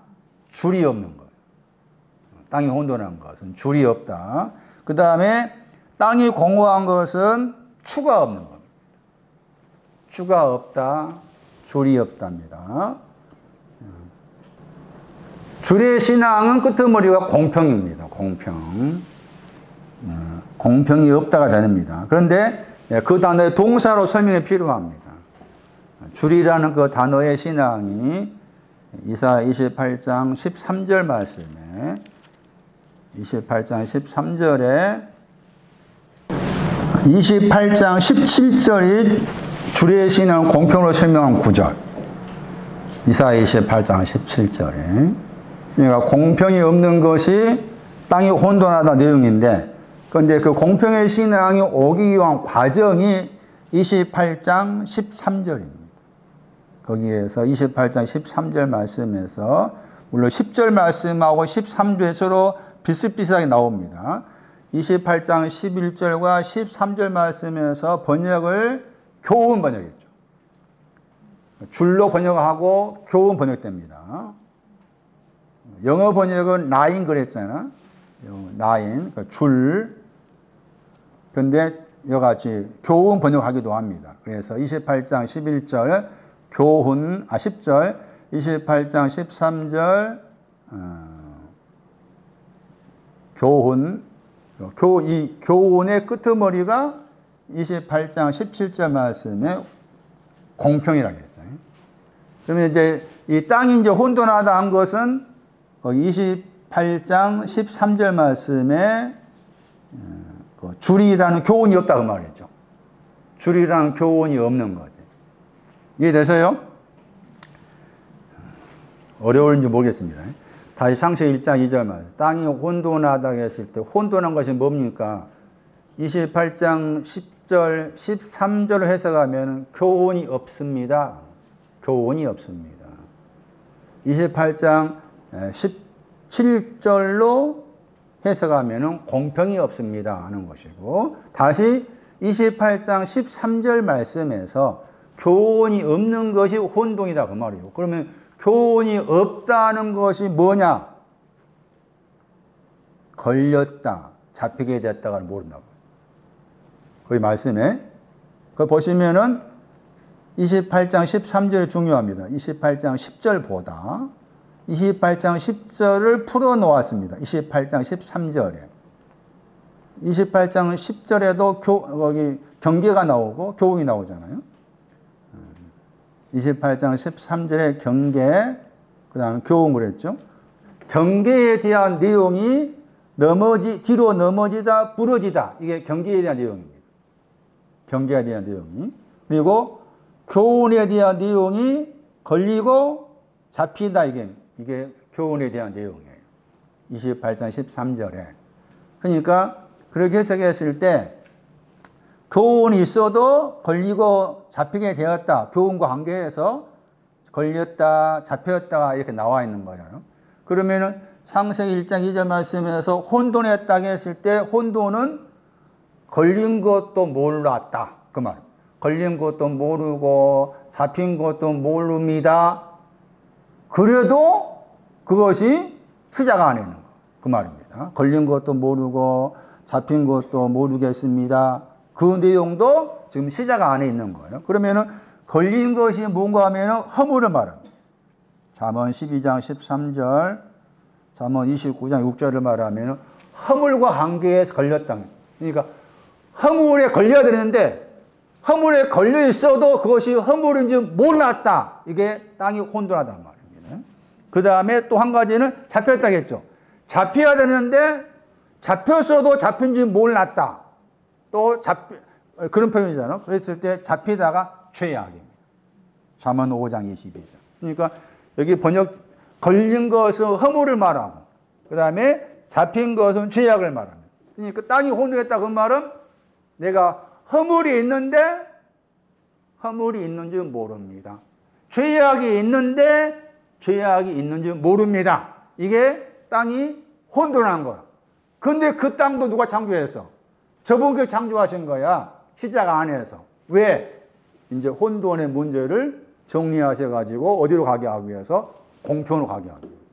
줄이 없는 거예요. 땅이 혼돈한 것은 줄이 없다. 그 다음에 땅이 공허한 것은 추가 없는 겁니다. 추가 없다, 줄이 없답니다. 줄의 신앙은 끄트머리가 공평입니다. 공평. 공평이 없다가 됩니다. 그런데 그 단어의 동사로 설명이 필요합니다. 줄이라는 그 단어의 신앙이 이사야 28장 13절 말씀에 28장 13절에 28장 17절이 줄의 신앙 공평으로 설명한 구절. 이사야 28장 17절에 그러니까 공평이 없는 것이 땅이 혼돈하다 내용인데, 그런데 그 공평의 신앙이 오기 위한 과정이 28장 13절입니다. 거기에서 28장 13절 말씀에서 물론 10절 말씀하고 13절에 서로 비슷비슷하게 나옵니다. 28장 11절과 13절 말씀에서 번역을 교훈 번역했죠. 줄로 번역하고 교훈 번역됩니다. 영어 번역은 나인 그랬잖아. 나인, 그러니까 줄. 그런데 이같이 교훈 번역하기도 합니다. 그래서 28장 11절 교훈, 10절, 28장 13절 교훈. 이 교훈의 끄트머리가 28장 17절 말씀에 공평이라고 했죠. 그러면 이제 이 땅이 이제 혼돈하다 한 것은 28장 13절 말씀에 줄이라는 교훈이 없다고 말했죠. 줄이라는 교훈이 없는 거지. 이해되세요? 어려울지 모르겠습니다. 다시 창세기 1장 2절 말씀. 땅이 혼돈하다고 했을 때 혼돈한 것이 뭡니까? 28장 10절, 13절을 해석하면 교훈이 없습니다. 교훈이 없습니다. 28장 17절로 해석하면 공평이 없습니다 하는 것이고, 다시 28장 13절 말씀에서 교훈이 없는 것이 혼돈이다 그 말이에요. 그러면 교훈이 없다는 것이 뭐냐? 걸렸다, 잡히게 됐다가 모른다고. 거기 말씀에 그 보시면은 28장 13절이 중요합니다. 28장 10절보다 28장 10절을 풀어 놓았습니다. 28장 13절에. 28장 10절에도 거기 경계가 나오고 교훈이 나오잖아요. 28장 13절에 경계, 그 다음에 교훈 그랬죠. 경계에 대한 내용이 뒤로 넘어지다, 부러지다. 이게 경계에 대한 내용입니다. 경계에 대한 내용이. 그리고 교훈에 대한 내용이 걸리고 잡히다. 이게 교훈에 대한 내용이에요. 28장 13절에. 그러니까 그렇게 해석했을 때 교훈이 있어도 걸리고 잡히게 되었다. 교훈과 관계해서 걸렸다, 잡혔다 이렇게 나와 있는 거예요. 그러면은 창세기 1장 2절 말씀에서 혼돈했다 했을 때 혼돈은 걸린 것도 몰랐다. 그 말. 걸린 것도 모르고 잡힌 것도 모릅니다. 그래도 그것이 시작 안에 있는 거. 그 말입니다. 걸린 것도 모르고 잡힌 것도 모르겠습니다. 그 내용도 지금 시작 안에 있는 거예요. 그러면은 걸린 것이 뭔가 하면은 허물을 말합니다. 잠언 12장 13절, 잠언 29장 6절을 말하면은 허물과 관계에서 걸렸다. 그러니까 허물에 걸려야 되는데 허물에 걸려 있어도 그것이 허물인지 몰랐다. 이게 땅이 혼돈하단 말입니다. 그 다음에 또 한 가지는 잡혔다겠죠. 잡혀야 되는데 잡혔어도 잡힌지 몰랐다. 또 그런 표현이잖아요. 그랬을 때 잡히다가 죄악입니다. 잠언 5장 22절. 그러니까 여기 번역 걸린 것은 허물을 말하고 그 다음에 잡힌 것은 죄악을 말합니다. 그러니까 땅이 혼돈했다 그 말은 내가 허물이 있는데 허물이 있는지 모릅니다. 죄악이 있는데 죄악이 있는지 모릅니다. 이게 땅이 혼돈한 거야. 근데 그 땅도 누가 창조했어? 저분께 창조하신 거야. 시작 안에서. 왜? 이제 혼돈의 문제를 정리하셔가지고 어디로 가게 하기 위해서? 공평으로 가게 하기 위해서.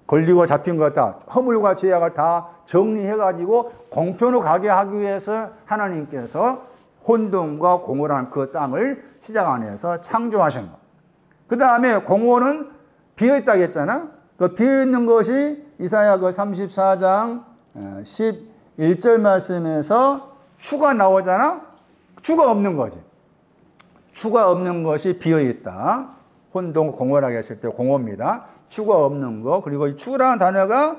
걸리고 잡힌 것 다, 허물과 죄악을 다 정리해가지고 공평으로 가게 하기 위해서 하나님께서 혼돈과 공허한 그 땅을 시작 안에서 창조하신 것. 그 다음에 공허는 비어있다고 했잖아. 그 비어있는 것이 이사야 그 34장 11절 말씀에서 추가 나오잖아. 추가 없는 거지. 추가 없는 것이 비어있다. 혼돈 공허라고 했을 때 공허입니다. 추가 없는 거. 그리고 이 추라는 단어가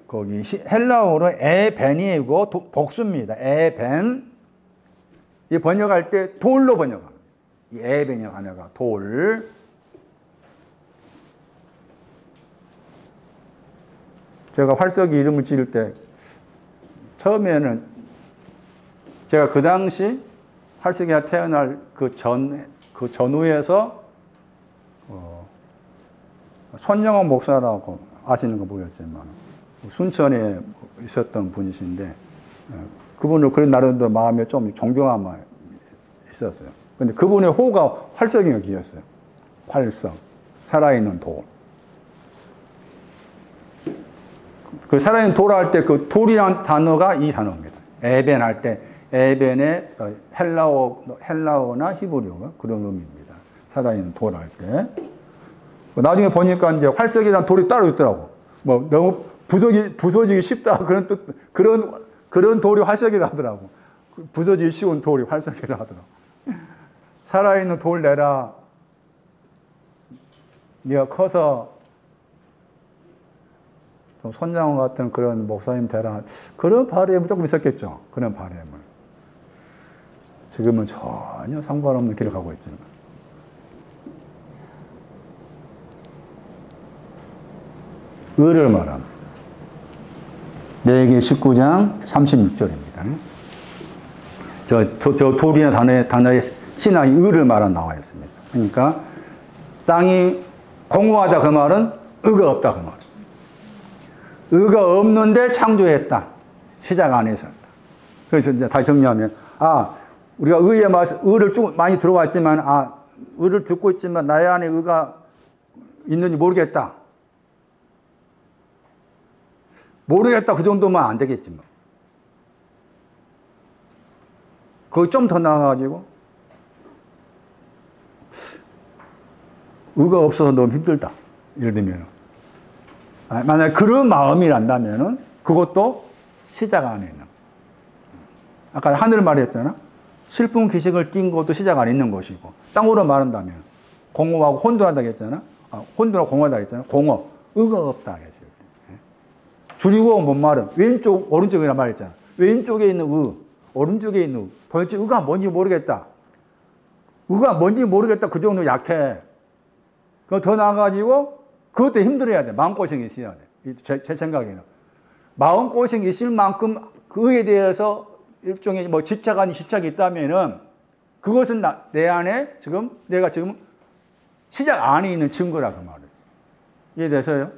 거기 헬라어로 에벤이고 복수입니다. 에벤. 이 번역할 때 돌로 번역합니다. 이 에벤이라는 단어가 돌. 제가 활석이 이름을 지을 때 처음에는 제가 그 당시 활석이가 태어날 그 전후에서 손영원 목사라고 아시는 거 모르겠지만 순천에 있었던 분이신데 그분을 그런 나름대로 마음에 좀 존경한 마음이 있었어요. 근데 그분의 호가 활석이가 기였어요. 활석. 살아있는 돌. 그 살아있는 돌 할 때 그 돌이라는 단어가 이 단어입니다. 에벤 할 때 에벤의 헬라어나 히브리어가 그런 의미입니다. 살아있는 돌 할 때. 나중에 보니까 이제 활석이라는 돌이 따로 있더라고. 뭐 너무 부서지기 쉽다 그런 뜻 그런 돌이 활석이라 하더라고. 부서지기 쉬운 돌이 활석이라 하더라고. 살아있는 돌 내라. 네가 커서 좀 손장원 같은 그런 목사님 되라. 그런 바람이 조금 있었겠죠. 그런 바람을. 지금은 전혀 상관없는 길을 가고 있지만. 의를 말합니다. 레위기 19장 36절입니다. 저 돌이나 단어에 신앙이 의를 말한 나와 있습니다. 그러니까 땅이 공허하다 그 말은 의가 없다 그 말. 의가 없는데 창조했다. 시작 안에서. 그래서 이제 다시 정리하면 우리가 의를 쭉 많이 들어왔지만 의를 듣고 있지만 나의 안에 의가 있는지 모르겠다. 모르겠다 그 정도면 안 되겠지만 거기 좀 더 나아가지고 의가 없어서 너무 힘들다. 예를 들면 만약에 그런 마음이 난다면은 그것도 시작 안에 있는. 아까 하늘 말했잖아. 슬픈 기색을 띈 것도 시작 안에 있는 것이고 땅으로 말한다면 공허하고 혼돈하다 했잖아. 혼돈하고 공허하다 했잖아. 공허 의가 없다 했어요. 줄이고 뭔 말은 왼쪽, 오른쪽이란 말 있잖아. 왼쪽에 있는 오른쪽에 있는 도대체 의가 뭔지 모르겠다. 의가 뭔지 모르겠다. 그 정도 약해. 그 더 나아가지고 그것도 힘들어야 돼. 마음고생이 있어야 돼. 제 생각에는. 마음고생이 있을 만큼 그 의에 대해서 일종의 뭐 집착 아닌 집착이 있다면은 그것은 내 안에 내가 지금 시작 안에 있는 증거라 그 말이에요. 이해되세요?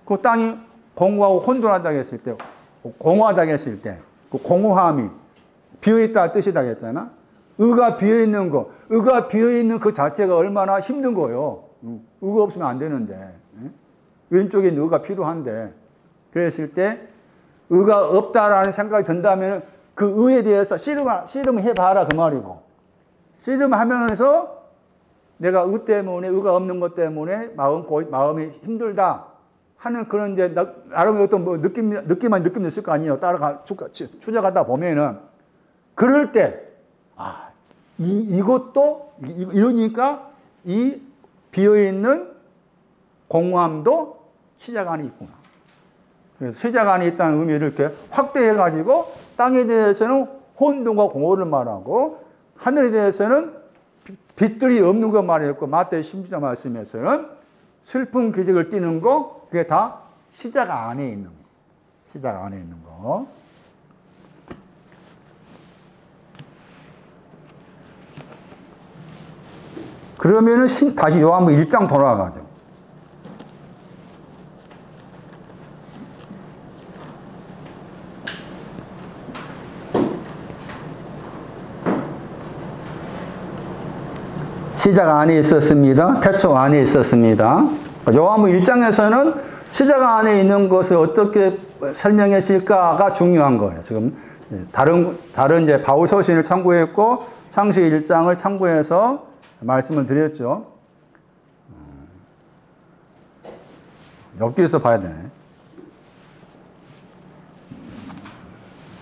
그 땅이 공허하고 혼돈하다고 했을 때, 공허하다고 했을 때, 그 공허함이 비어있다 뜻이다 했잖아? 의가 비어있는 거, 의가 비어있는 그 자체가 얼마나 힘든 거예요. 의가 없으면 안 되는데. 왼쪽에 있는 의가 필요한데. 그랬을 때, 의가 없다라는 생각이 든다면 그 의에 대해서 씨름을 해봐라 그 말이고. 씨름하면서 내가 의 때문에, 의가 없는 것 때문에 마음이 힘들다 하는 그런 이제 나름의 어떤 뭐 느낌이 있을 거 아니에요. 추적하다 보면은. 그럴 때, 이것도, 이러니까 이 비어있는 공허함도 시작 안에 있구나. 그래서 시작 안에 있다는 의미를 이렇게 확대해가지고 땅에 대해서는 혼돈과 공허를 말하고 하늘에 대해서는 빛들이 없는 것 말했고 마태의 16장 말씀에서는 슬픈 기적을 띠는 거 그게 다 시작 안에 있는 거. 시작 안에 있는 거. 그러면은 다시 요한복음 1장 돌아가죠. 시작 안에 있었습니다. 태초 안에 있었습니다. 요한복음 1장에서는 시작 안에 있는 것을 어떻게 설명했을까가 중요한 거예요. 지금 다른 이제 바울 서신을 참고했고 창세기 1장을 참고해서 말씀을 드렸죠. 엽기에서 봐야 되네.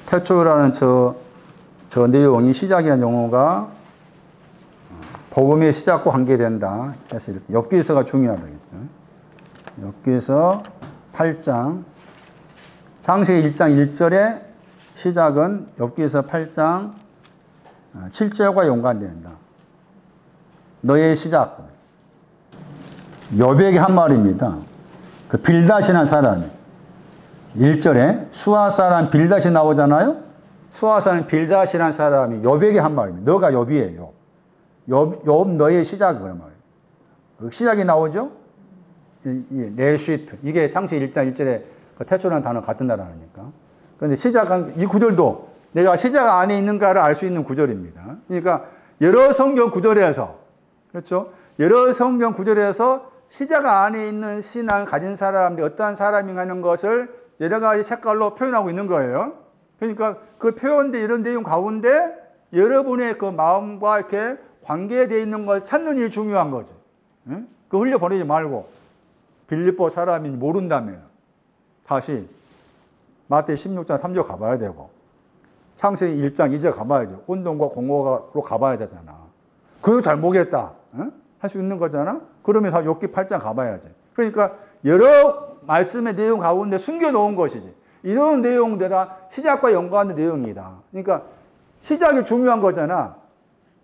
태초라는 저 내용이 시작이라는 용어가 복음의 시작과 관계된다 했을 때 엽기서가 중요하다겠죠. 엽기서 8장 창세기 1장 1절의 시작은 엽기서 8장 7절과 연관된다. 너의 시작. 여백의 한 말입니다. 그 빌닷이라는 사람이 1절에 수아 사람 빌닷이 나오잖아요. 수아 사람 빌닷이라는 사람이 여백의 한 말입니다. 너가 엽이에요. 엽 너의 시작 그런 말이에요. 시작이 나오죠. 레시트 이게 창세기 1장 1절에 그 태초라는 단어 같은 단어니까. 그런데 시작한 이 구절도 내가 시작 안에 있는가를 알 수 있는 구절입니다. 그러니까 여러 성경 구절에서 그렇죠. 여러 성경 구절에서 시작 안에 있는 신앙을 가진 사람들이 어떠한 사람인가 하는 것을 여러 가지 색깔로 표현하고 있는 거예요. 그러니까 그 표현된 이런 내용 가운데 여러분의 그 마음과 이렇게 관계되어 있는 걸 찾는 일이 중요한 거죠. 응? 그 흘려보내지 말고 빌립보 사람이 모른다면 다시 마태 16장 3절 가봐야 되고 창세기 1장 2절 가봐야죠. 혼돈과 공허로 가봐야 되잖아. 그거 잘 모르겠다. 응? 할 수 있는 거잖아. 그러면 다 욥기 8장 가봐야지. 그러니까 여러 말씀의 내용 가운데 숨겨놓은 것이지. 이런 내용들 다 시작과 연관된 내용이다. 그러니까 시작이 중요한 거잖아.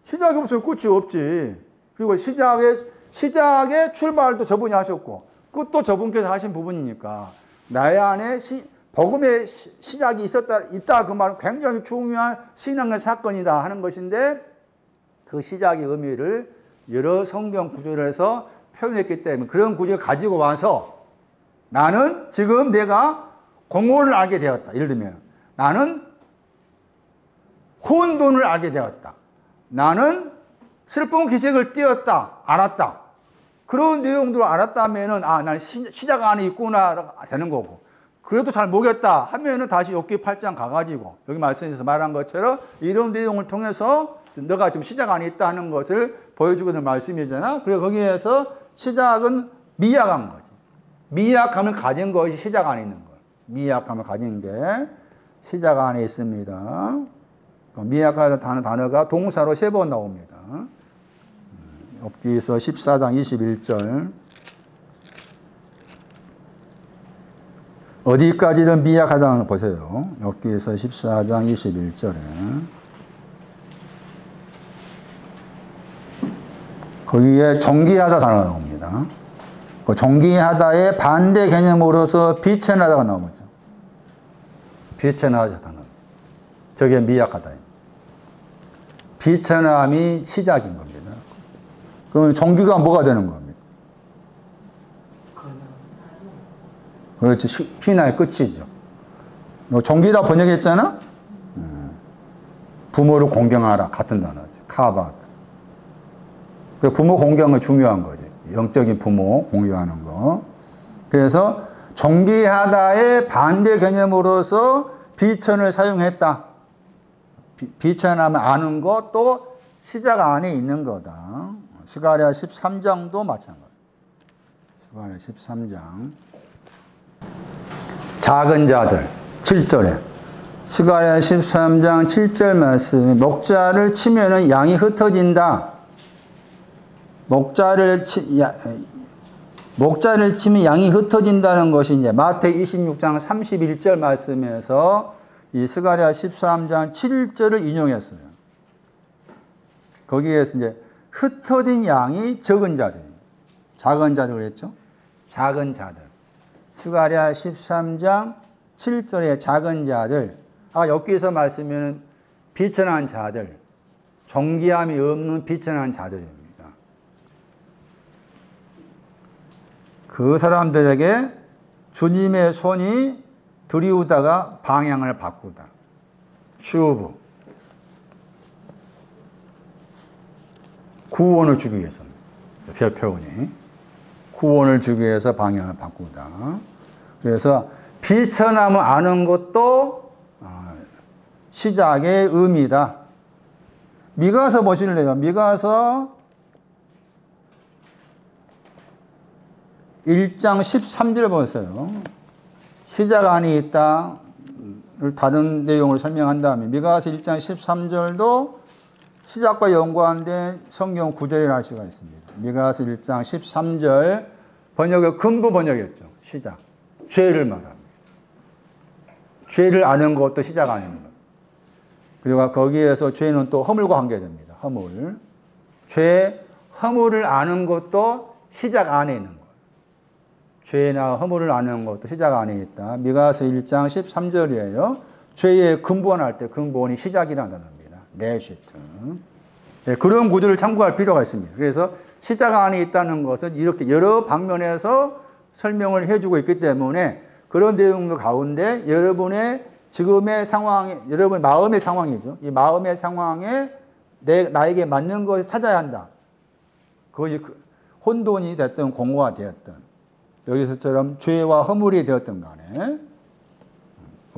시작이 없으면 끝이 없지. 그리고 시작의 출발도 저분이 하셨고 끝도 저분께서 하신 부분이니까 나의 안에 복음의 시작이 있다 그 말은 굉장히 중요한 신앙의 사건이다 하는 것인데 그 시작의 의미를 여러 성경 구절에서 표현했기 때문에 그런 구절을 가지고 와서 나는 지금 내가 공허를 알게 되었다. 예를 들면 나는 혼돈을 알게 되었다. 나는 슬픈 기색을 띄었다. 알았다. 그런 내용들을 알았다면은 난 시작 안에 있구나 되는 거고 그래도 잘 모르겠다 하면은 다시 욥기 8장 가가지고 여기 말씀에서 말한 것처럼 이런 내용을 통해서 너가 지금 시작 안에 있다 하는 것을 보여주고 있는 말씀이잖아. 그래서 거기에서 시작은 미약한 거지. 미약함을 가진 것이 시작 안에 있는 거예요. 미약함을 가진 게 시작 안에 있습니다. 미약하다는 단어가 동사로 3번 나옵니다. 욥기서 14장 21절 어디까지는 미약하다는 걸 보세요. 여기에서 14장 21절에. 거기에 정기하다 단어가 나옵니다. 그 정기하다의 반대 개념으로서 비천하다가 나오죠. 비천하다 단어. 저게 미약하다. 비천함이 시작인 겁니다. 그럼 정기가 뭐가 되는 겁니까? 그렇지. 신화의 끝이죠. 정기라 번역했잖아? 부모를 공경하라. 같은 단어죠. 카바드. 부모 공경은 중요한 거지. 영적인 부모 공경하는 거. 그래서 정기하다의 반대 개념으로서 비천을 사용했다. 비천하면 아는 것 또 시작 안에 있는 거다. 스가랴 13장도 마찬가지. 스가랴 13장. 작은 자들 7절에 스가랴 13장 7절 말씀. 목자를 치면은 양이 흩어진다. 목자를 치면 양이 흩어진다는 것이 이제 마태복음 26장 31절 말씀에서 이 스가랴 13장 7절을 인용했어요. 거기에서 이제 흩어진 양이 적은 자들, 작은 자들 그랬죠? 작은 자들. 스가랴 13장 7절의 작은 자들. 여기에서 말씀은 비천한 자들, 정기함이 없는 비천한 자들입니다. 그 사람들에게 주님의 손이 들이우다가 방향을 바꾸다. 슈브. 구원을 주기 위해서입니다. 표현이. 구원을 주기 위해서 방향을 바꾸다. 그래서 비천함을 아는 것도 시작의 의미다. 미가서 보실래요? 미가서 1장 13절 보세요. 시작 안에 있다. 다른 내용을 설명한 다음에 미가서 1장 13절도 시작과 연관된 성경 구절이 할 수가 있습니다. 미가서 1장 13절 번역의 근부 번역이었죠. 시작. 죄를 말합니다. 죄를 아는 것도 시작 안에 있는 것. 그리고 거기에서 죄는 또 허물과 관계됩니다. 허물. 허물을 아는 것도 시작 안에 있는 것. 죄나 허물을 아는 것도 시작 안에 있다. 미가서 1장 13절이에요. 죄의 근본할 때 근본이 시작이라는 단어입니다. 레시트. 네, 그런 구조를 참고할 필요가 있습니다. 그래서 시작 안에 있다는 것은 이렇게 여러 방면에서 설명을 해주고 있기 때문에 그런 내용들 가운데 여러분의 지금의 상황, 여러분의 마음의 상황이죠. 이 마음의 상황에 나에게 맞는 것을 찾아야 한다. 그것이 혼돈이 됐든 공허가 되었든 여기서처럼 죄와 허물이 되었던 간에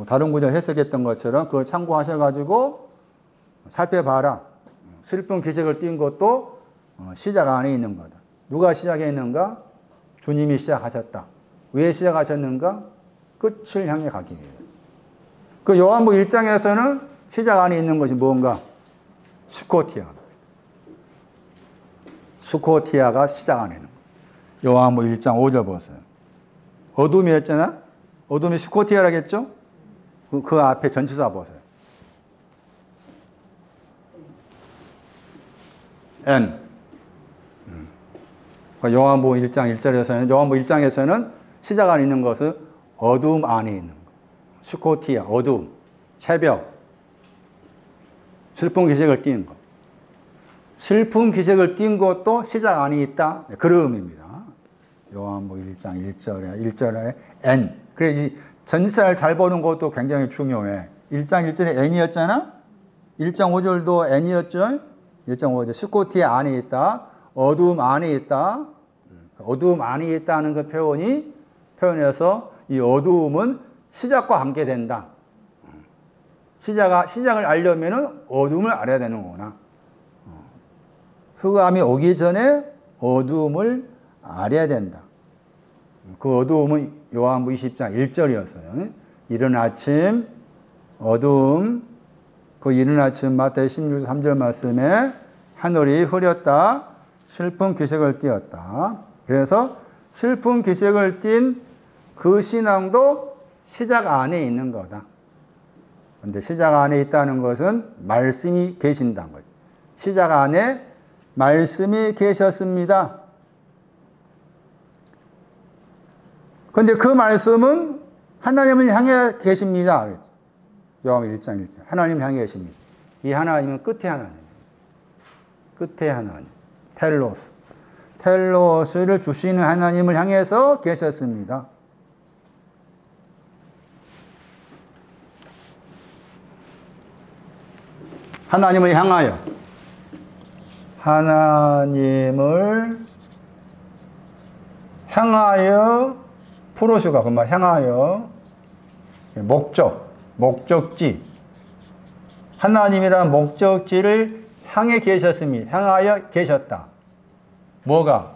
다른 구절 해석했던 것처럼 그걸 참고하셔가지고 살펴봐라. 슬픈 기색을 띈 것도 시작 안에 있는 거다. 누가 시작했는가? 주님이 시작하셨다. 왜 시작하셨는가? 끝을 향해 가기 위해서. 그 요한복음 1장에서는 시작 안에 있는 것이 뭔가? 스코티아. 스코티아가 시작 안에 있는 거예요. 요한복음 1장 5절 보세요. 어둠이 했잖아? 어둠이 스코티아라겠죠? 그 앞에 전치사 보세요. N. 요한복음 1장 1절에서는 요한복음 1장에서는 시작 안에 있는 것은 어둠 안에 있는 것. 스코티아, 어둠, 새벽, 슬픈 기색을 띈 것. 슬픈 기색을 띈 것도 시작 안에 있다. 그런 의미입니다. 요한복음 1장 1절에 N. 그래, 이 전치사를 잘 보는 것도 굉장히 중요해. 1장 1절에 N이었잖아? 1장 5절도 N이었죠? 1장 5절 스코티아 안에 있다. 어둠 안에 있다. 어둠 안에 있다는 그 표현해서 이 어두움은 시작과 관계된다. 시작을 알려면은 어둠을 알아야 되는 거구나. 흑암이 오기 전에 어두움을 알아야 된다. 그 어두움은 요한복음 20장 1절이었어요. 이른 아침 어두움. 그 이른 아침 마태복음 16장 3절 말씀에 하늘이 흐렸다. 슬픈 기색을 띄었다. 그래서 슬픈 기색을 띈 그 신앙도 시작 안에 있는 거다. 근데 시작 안에 있다는 것은 말씀이 계신다는 거죠. 시작 안에 말씀이 계셨습니다. 근데 그 말씀은 하나님을 향해 계십니다. 요한복음 1장 1절. 하나님을 향해 계십니다. 이 하나님은 끝에 하나님. 끝에 하나님. 텔로스. 텔로스를 주시는 하나님을 향해서 계셨습니다. 하나님을 향하여. 하나님을 향하여 프로스가 그만 향하여 목적지. 하나님이란 목적지를 향해 계셨습니다. 향하여 계셨다. 뭐가?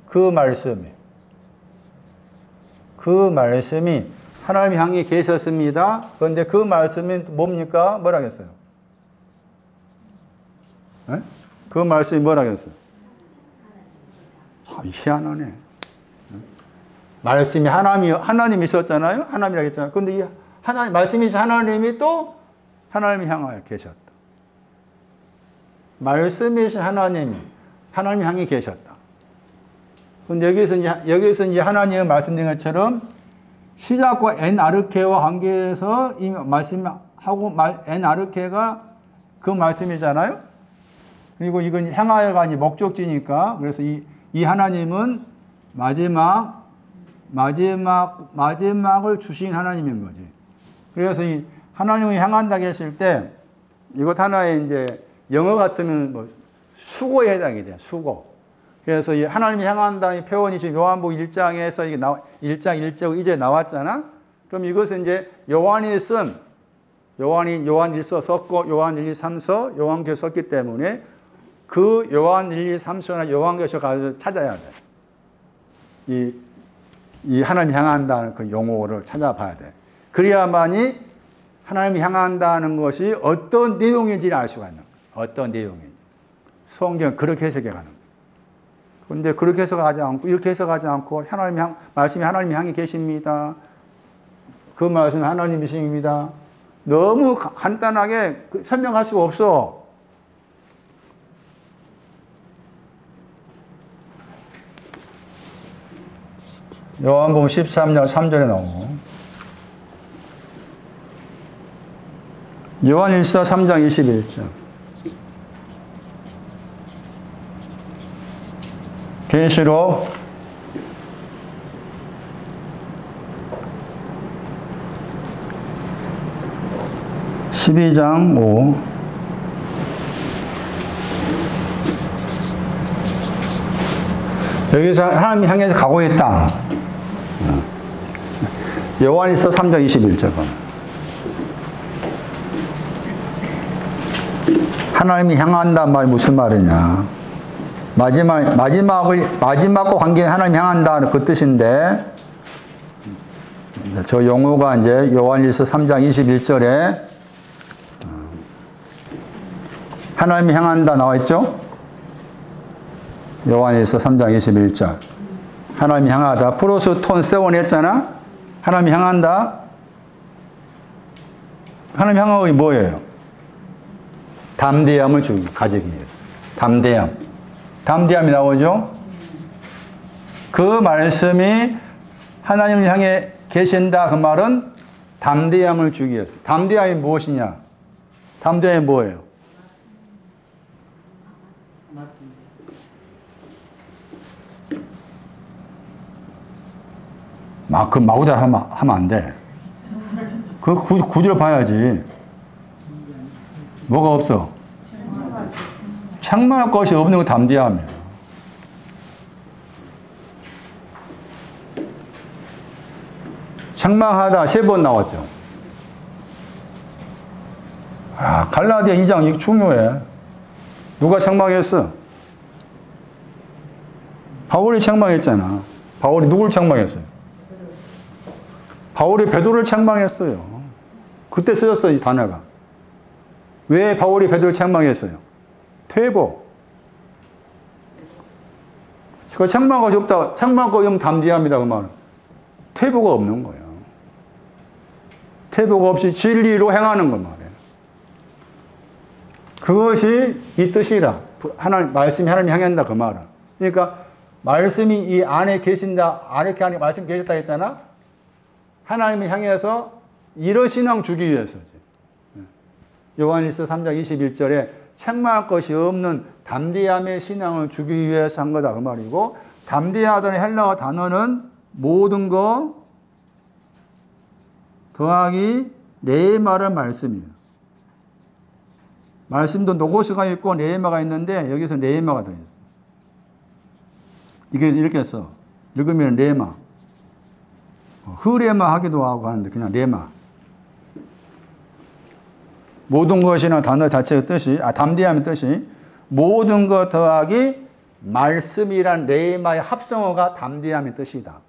그 말씀이. 그 말씀이 하나님 향해 계셨습니다. 그런데 그 말씀이 뭡니까? 뭐라 했어요? 네? 그 말씀이 뭐라 했어요? 희한하네. 말씀이 하나님이 있었잖아요. 하나님이라고 했잖아요. 근데 이 말씀이 하나님이 또 하나님을 향하여 계셨다. 말씀이신 하나님이 하나님 향해 계셨다. 근데 여기서 이제 하나님은 말씀드린 것처럼 시작과 엔아르케와 관계에서 이 말씀하고 엔아르케가 그 말씀이잖아요. 그리고 이건 향하여가 아니 목적지니까 그래서 이 하나님은 마지막을 주신 하나님인 거지. 그래서 이 하나님을 향한다 했을 때 이것 하나의 이제 영어 같으면 뭐 수고에 해당이 돼요. 수고. 그래서 이 하나님을 향한다는 표현이 지금 요한복음 1장에서 이게 1장 1절 이제 나왔잖아. 그럼 이것은 이제 요한이 쓴 요한 1서 썼고 요한 1, 2, 3서 요한계시록 썼기 때문에 그 요한 1, 2, 3서나 요한계시록 가서 찾아야 돼. 이 하나님 향한다는 그 용어를 찾아봐야 돼. 그래야만이 하나님을 향한다는 것이 어떤 내용인지를 알 수가 있는 거야. 어떤 내용인지. 성경 그렇게 해석해 가는 거야. 그런데 그렇게 해석하지 않고 이렇게 해석하지 않고 말씀이 하나님 향해 계십니다. 그 말씀은 하나님이십니다. 너무 간단하게 설명할 수가 없어. 요한복음 13장 3절에 나오고 요한 1서 3장 21절 계시록 12장 5 여기서 하나님 향해서 가고 있다. 요한일서 3장 21절 하나님이 향한다는 말이 무슨 말이냐. 마지막과 관계는 하나님 향한다는 그 뜻인데 저 용어가 이제 요한일서 3장 21절에 하나님이 향한다 나와 있죠? 요한일서 3장 21절 하나님이 향하다. 프로스 톤 세원 했잖아. 하나님이 향한다. 하나님 향하고 뭐예요? 담대함을 가지기 위해서. 담대함이 나오죠? 그 말씀이 하나님을 향해 계신다 그 말은 담대함을 주기 위해서. 담대함이 무엇이냐? 담대함이 뭐예요? 그 마구대로 하면 안 돼. 그 구절을 봐야지. 뭐가 없어? 책망할 것이 없는 건 담대함이야. 책망하다 3번 나왔죠. 갈라디아 2장 이거 중요해. 누가 책망했어? 바울이 책망했잖아. 바울이 누굴 책망했어요? 바울이 베드로를 책망했어요. 그때 쓰였어 이 단어가. 왜 바울이 베드로를 책망했어요? 퇴보. 그 책망할 것이 없다. 책망할 것이 없으면 담대함이다 그 말은. 퇴보가 없는 거예요. 퇴보가 없이 진리로 행하는 것 말이에요. 그것이 이 뜻이라. 말씀이 하나님 향한다 그 말은. 그러니까 말씀이 이 안에 계신다. 안에 말씀이 계셨다 했잖아. 하나님을 향해서 이런 신앙 주기 위해서지. 요한일서 3장 21절에 책망할 것이 없는 담대함의 신앙을 주기 위해서 한 거다 그 말이고, 담대하다는 헬라어 단어는 모든 거 더하기 네마를 말씀이에요. 말씀도 노고스가 있고 네마가 있는데 여기서 네마가 더 있어요. 이게 이렇게 해서 읽으면 네마, 흐레마 하기도 하고 하는데 그냥 네마. 모든 것이나 단어 자체의 뜻이, 담대함의 뜻이 모든 것 더하기 말씀이란 네마의 합성어가 담대함의 뜻이다.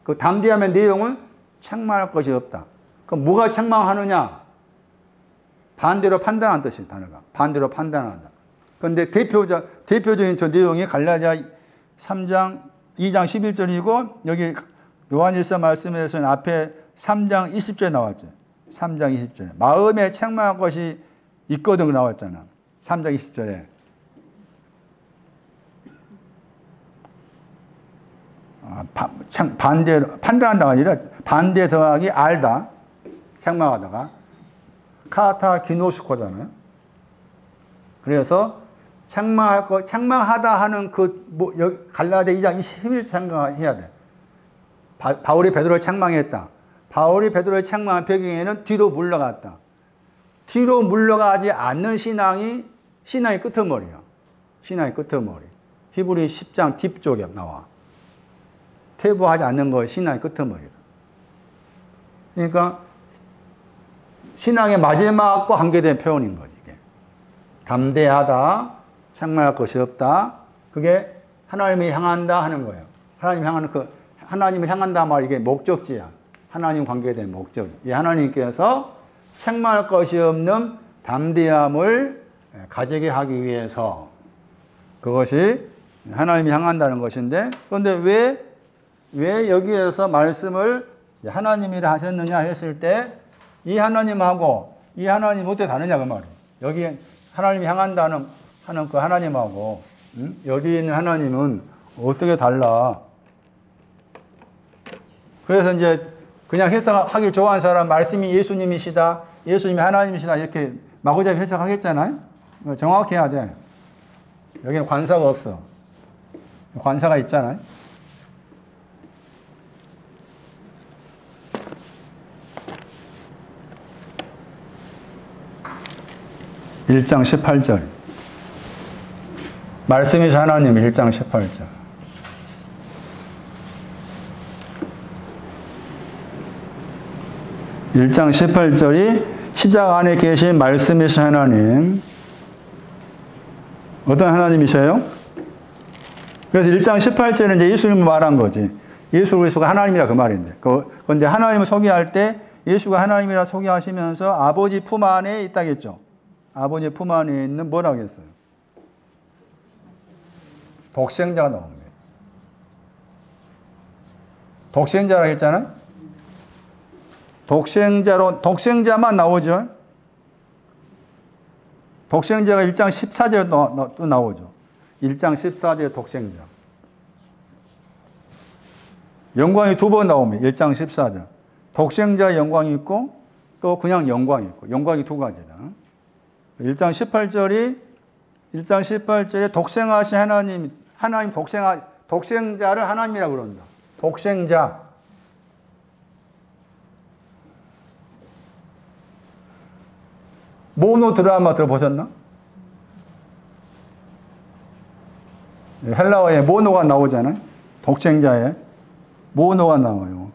그 담대함의 내용은 책망할 것이 없다. 그럼 뭐가 책망하느냐? 반대로 판단한 뜻이에요, 단어가. 반대로 판단한다. 그런데 대표적인 저 내용이 갈라디아 3장 2장 11절이고, 여기 요한일서 말씀에서는 앞에 3장 20절에 나왔죠. 3장 20절에. 마음에 책망할 것이 있거든 나왔잖아. 3장 20절에. 반대로, 판단한다가 아니라 반대 더하기 알다. 책망하다가. 카타 기노스코잖아요. 그래서 책망하다 하는 갈라디아 2장 21절 생각해야 돼. 바울이 베드로를 책망했다. 바울이 베드로를 책망한 배경에는 뒤로 물러갔다. 뒤로 물러가지 않는 신앙이 끄트머리야. 신앙의 끄트머리. 히브리 10장 뒷쪽에 나와. 퇴보하지 않는 것이 신앙의 끄트머리다. 그러니까 신앙의 마지막과 관계된 표현인 거지. 이게. 담대하다, 책망할 것이 없다. 그게 하나님을 향한다 하는 거예요. 하나님을 향한다 말 이게 목적지야. 하나님 관계된 목적. 이 하나님께서 책망할 것이 없는 담대함을 가지게 하기 위해서 그것이 하나님이 향한다는 것인데, 그런데 왜 여기에서 말씀을 하나님이라 하셨느냐 했을 때 이 하나님하고 이 하나님 어떻게 다르냐 그 말이에요. 여기 하나님이 향한다는 하는 그 하나님하고 여기 있는 하나님은 어떻게 달라. 그래서 이제 그냥 해석하기 좋아하는 사람, 말씀이 예수님이시다, 예수님이 하나님이시다 이렇게 마구잡이 해석하겠잖아요. 정확히 해야 돼. 여기는 관사가 없어. 관사가 있잖아요. (1장 18절) 말씀이신 하나님 1장 18절. (1장 18절이) 시작 안에 계신 말씀이신 하나님. 어떤 하나님이세요? 그래서 1장 18절은 이제 예수님을 말한 거지. 예수 그리스도가 하나님이라 그 말인데. 그런데 하나님을 소개할 때 예수가 하나님이라 소개하시면서 아버지 품 안에 있다겠죠. 아버지 품 안에 있는 뭐라고 했어요? 독생자가 나옵니다. 독생자라고 했잖아요. 독생자만 나오죠. 독생자가 1장 14절에 또 나오죠. 1장 14절에 독생자. 영광이 두 번 나옵니다. 1장 14절. 독생자의 영광이 있고 또 그냥 영광이 있고, 영광이 두 가지다. 1장 18절에 독생하신 하나님 독생자를 하나님이라고 그런다. 독생자. 모노 드라마 들어보셨나? 헬라어에 모노가 나오잖아요. 독생자에 모노가 나와요.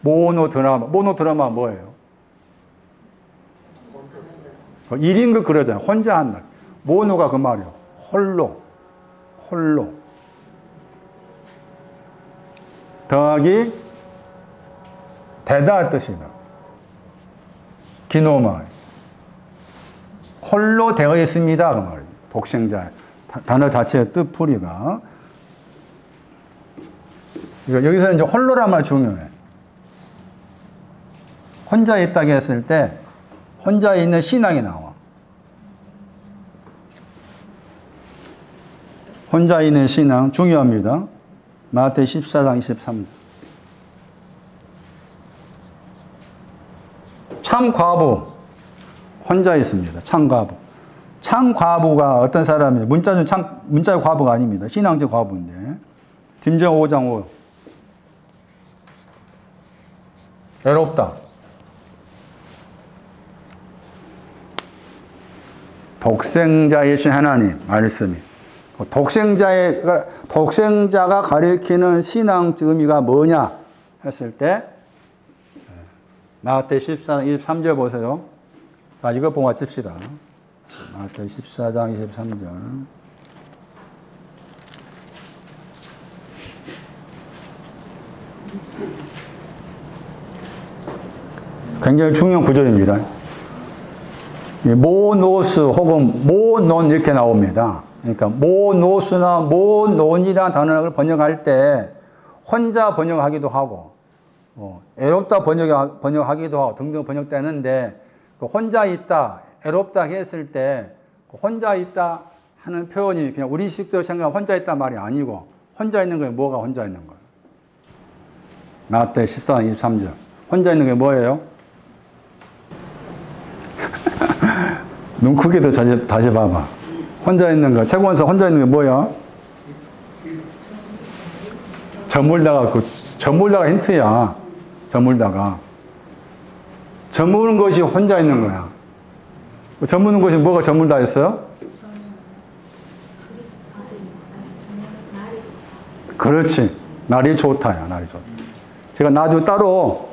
모노 드라마 뭐예요? 1인극 그러잖아요. 혼자 한다. 모노가 그 말이에요. 홀로. 더하기 되다 뜻이다. 기노마. 홀로 되어 있습니다. 그 말이에요. 독생자. 단어 자체의 뜻풀이가. 여기서 이제 홀로란 말 중요해. 혼자 있다고 했을 때 혼자 있는 신앙이 나와. 혼자 있는 신앙 중요합니다. 마태복음 14장 23절. 참 과부 혼자 있습니다. 참 과부. 참 과부가 어떤 사람이에요? 문자적 과부가 아닙니다. 신앙적 과부인데. 김정 5장 5. 외롭다. 독생자이신 하나님 말씀이. 독생자가 가리키는 신앙적 의미가 뭐냐 했을 때 마태복음 14장 23절 보세요. 자, 이거 보고 맞춥시다. 마태복음 14장 23절. 굉장히 중요한 구절입니다. 모노스 혹은 모논 이렇게 나옵니다. 그러니까 모노스나 모논이라는 단어를 번역할 때 혼자 번역하기도 하고 애롭다 번역하기도 하고 등등 번역되는데 혼자 있다, 애롭다 했을 때 혼자 있다 하는 표현이 그냥 우리식대로 생각하면 혼자 있다 말이 아니고 혼자 있는 게 뭐가 혼자 있는 거예요? 마태복음 14장 23절. 혼자 있는 게 뭐예요? 눈 크게 더 다시 봐봐. 혼자 있는 거. 최고원서 혼자 있는 게 뭐야? 저물다가 힌트야. 저물다가. 저무는 것이 혼자 있는 거야. 저무는 것이 뭐가 저물다 했어요? 그렇지. 날이 좋다야, 날이 좋다. 제가 나도 따로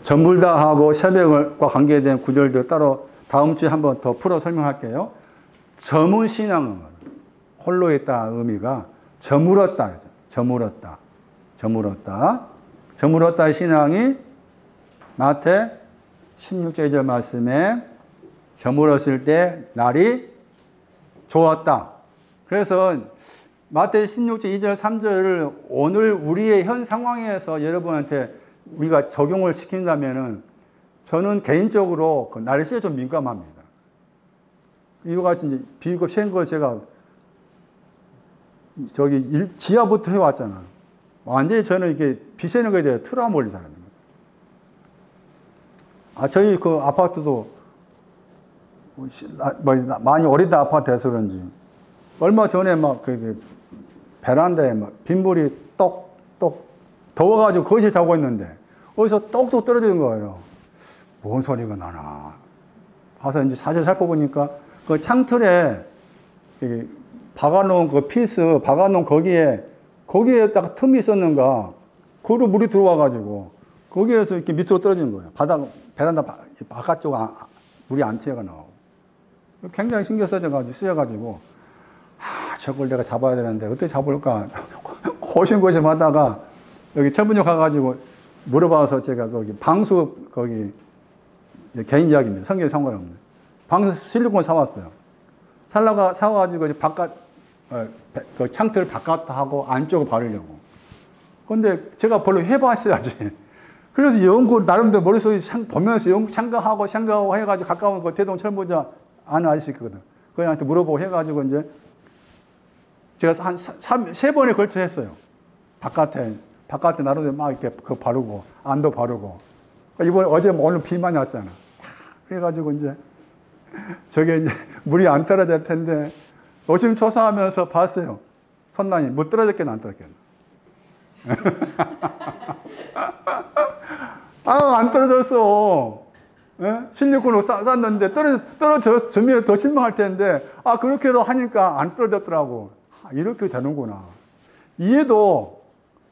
저물다 하고 새벽과 관계된 구절들 따로 다음 주에 한번 더 풀어 설명할게요. 저문 신앙은 홀로 있다 의미가 저물었다. 저물었다. 저물었다. 저물었다의 신앙이 마태 16절 2절 말씀에 저물었을 때 날이 좋았다. 그래서 마태 16절 2절 3절을 오늘 우리의 현 상황에서 여러분한테 우리가 적용을 시킨다면은 저는 개인적으로 그 날씨에 좀 민감합니다. 이거 같이 이제 비급 시행 걸 제가 지하부터 해왔잖아. 완전히 저는 이게 비 새는 거에 대해 트라우마를 잘합니다. 저희 그 아파트도 많이 오래된 아파트여서 그런지 얼마 전에 막 베란다에 막 빗물이 똑똑 더워가지고 거실에 자고 있는데 어디서 똑똑 떨어지는 거예요. 뭔 소리가 나나. 가서 이제 사실 살펴보니까 그 창틀에 박아놓은 그 피스, 박아놓은 거기에 딱 틈이 있었는가. 그로 물이 들어와가지고 거기에서 이렇게 밑으로 떨어지는 거예요. 베란다 바깥쪽 물이 안 튀어가 나오고. 굉장히 신경 쓰여가지고, 저걸 내가 잡아야 되는데 어떻게 잡을까 고심고심 하다가 여기 천문역 가가지고 물어봐서 제가 거기 방수 개인 이야기입니다. 성경에 상관없는 방수 실리콘 사왔어요. 사와가지고 그 창틀 바깥하고 안쪽을 바르려고. 근데 제가 별로 해봤어야지. 그래서 나름대로 머릿속에 보면서 생각하고 해가지고 가까운 그 대동 철무자 아는 아저씨 있거든. 그한테 물어보고 해가지고 이제 제가 한 3번에 걸쳐 했어요. 바깥에 나름대로 막 이렇게 바르고, 안도 바르고. 이번에 오늘 비 많이 왔잖아. 그래가지고 이제 저게 이제 물이 안 떨어질 텐데 노심초사하면서 봤어요. 선남이 물 떨어졌겠나 안 떨어졌겠나. 안 떨어졌어. 실리콘으로 쌌는데 떨어졌으면 더 실망할 텐데 그렇게도 하니까 안 떨어졌더라고. 이렇게 되는구나. 이해도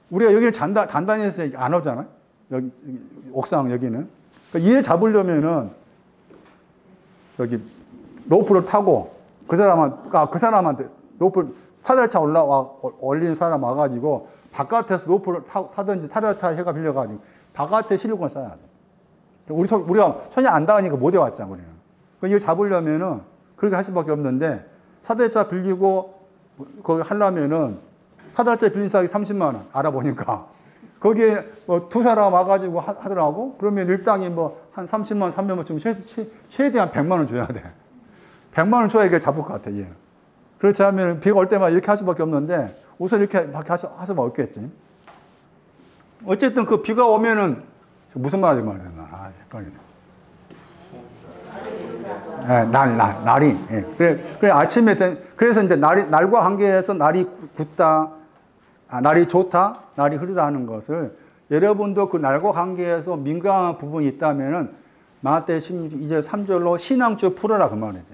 우리가 여기를 단단히 해서 안 오잖아. 여기 옥상 여기는. 그러니까 이해 잡으려면은 여기 로프를 타고 그 사람한테 로프 사다리차 올린 사람 와가지고 바깥에서 로프를 타든지 사다리차 해가 빌려가지고 바깥에 실리콘을 쌓아야 돼. 우리가 손이 안 닿으니까 못 해왔잖아, 우리는. 이거 잡으려면은 그렇게 할 수밖에 없는데 사다리차 빌리고 거기 하려면은 한 달짜리 빌린 쌀이 30만 원 알아보니까 거기에 뭐 두 사람 와가지고 하더라고. 그러면 일당이 뭐 한 30만 원, 300만 원 좀 최대한 100만 원 줘야 돼. 100만 원 줘야 이게 잡을 것 같아. 얘. 그렇지 않으면 비가 올 때마다 이렇게 할 수밖에 없는데 우선 이렇게 밖에 할 수밖에 없겠지. 어쨌든 그 비가 오면은 무슨 말인지 말이야. 아, 헷갈리네. 날이. 예. 그래 아침에 그래서 이제 날과 관계해서 날이 굳다, 날이 좋다, 날이 흐르다 하는 것을 여러분도 그 날과 관계해서 민감한 부분이 있다면은 마태 2절 3절로 신앙적으로 풀어라 그 말이지.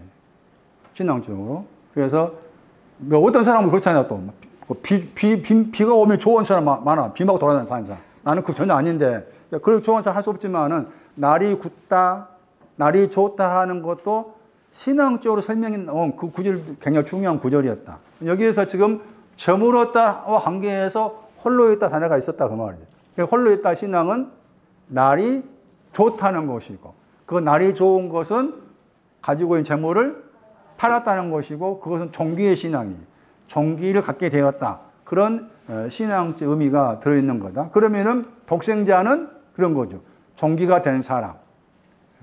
신앙적으로. 그래서 뭐 어떤 사람은 그렇잖아요 또. 비가 오면 좋은 사람 많아. 비 맞고 돌아다니는 사람. 나는 그 전혀 아닌데. 그렇게 좋은 사람 할 수 없지만은 날이 굳다, 날이 좋다 하는 것도 신앙적으로 설명이 나온 그 구절 굉장히 중요한 구절이었다. 여기에서 지금 저물었다와 관계해서 홀로 있다 단어가 있었다 그 말이죠. 홀로 있다 신앙은 날이 좋다는 것이고 그 날이 좋은 것은 가지고 있는 재물을 팔았다는 것이고 그것은 종기의 신앙이 종기를 갖게 되었다. 그런 신앙적 의미가 들어있는 거다. 그러면은 독생자는 그런 거죠. 종기가 된 사람.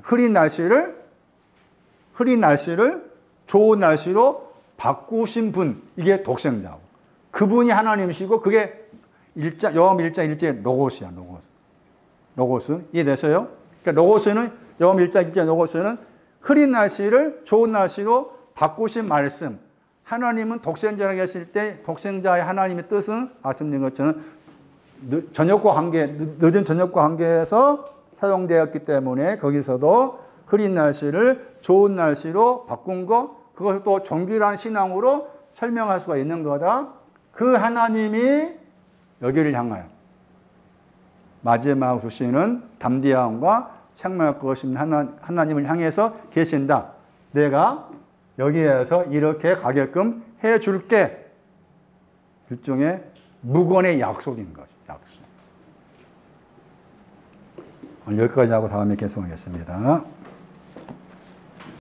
흐린 날씨를 좋은 날씨로 바꾸신 분. 이게 독생자고. 그분이 하나님이시고 그게 요한 1장 1절의 로고스야. 로고스. 이해되세요? 그러니까 로고스는 요한 1장 1절의 로고스는 흐린 날씨를 좋은 날씨로 바꾸신 말씀. 하나님은 독생자라 계실 때 독생자의 하나님의 뜻은 말씀드린 것처럼 늦은 저녁과 관계에서 사용되었기 때문에 거기서도 흐린 날씨를 좋은 날씨로 바꾼 것, 그것을 또 종기란 신앙으로 설명할 수가 있는 거다. 그 하나님이 여기를 향하여 마지막 주시는 담대함과 책망할 것인 하나님을 향해서 계신다. 내가 여기에서 이렇게 가게끔 해줄게. 일종의 무건의 약속인 거죠. 약속. 오늘 여기까지 하고 다음에 계속하겠습니다.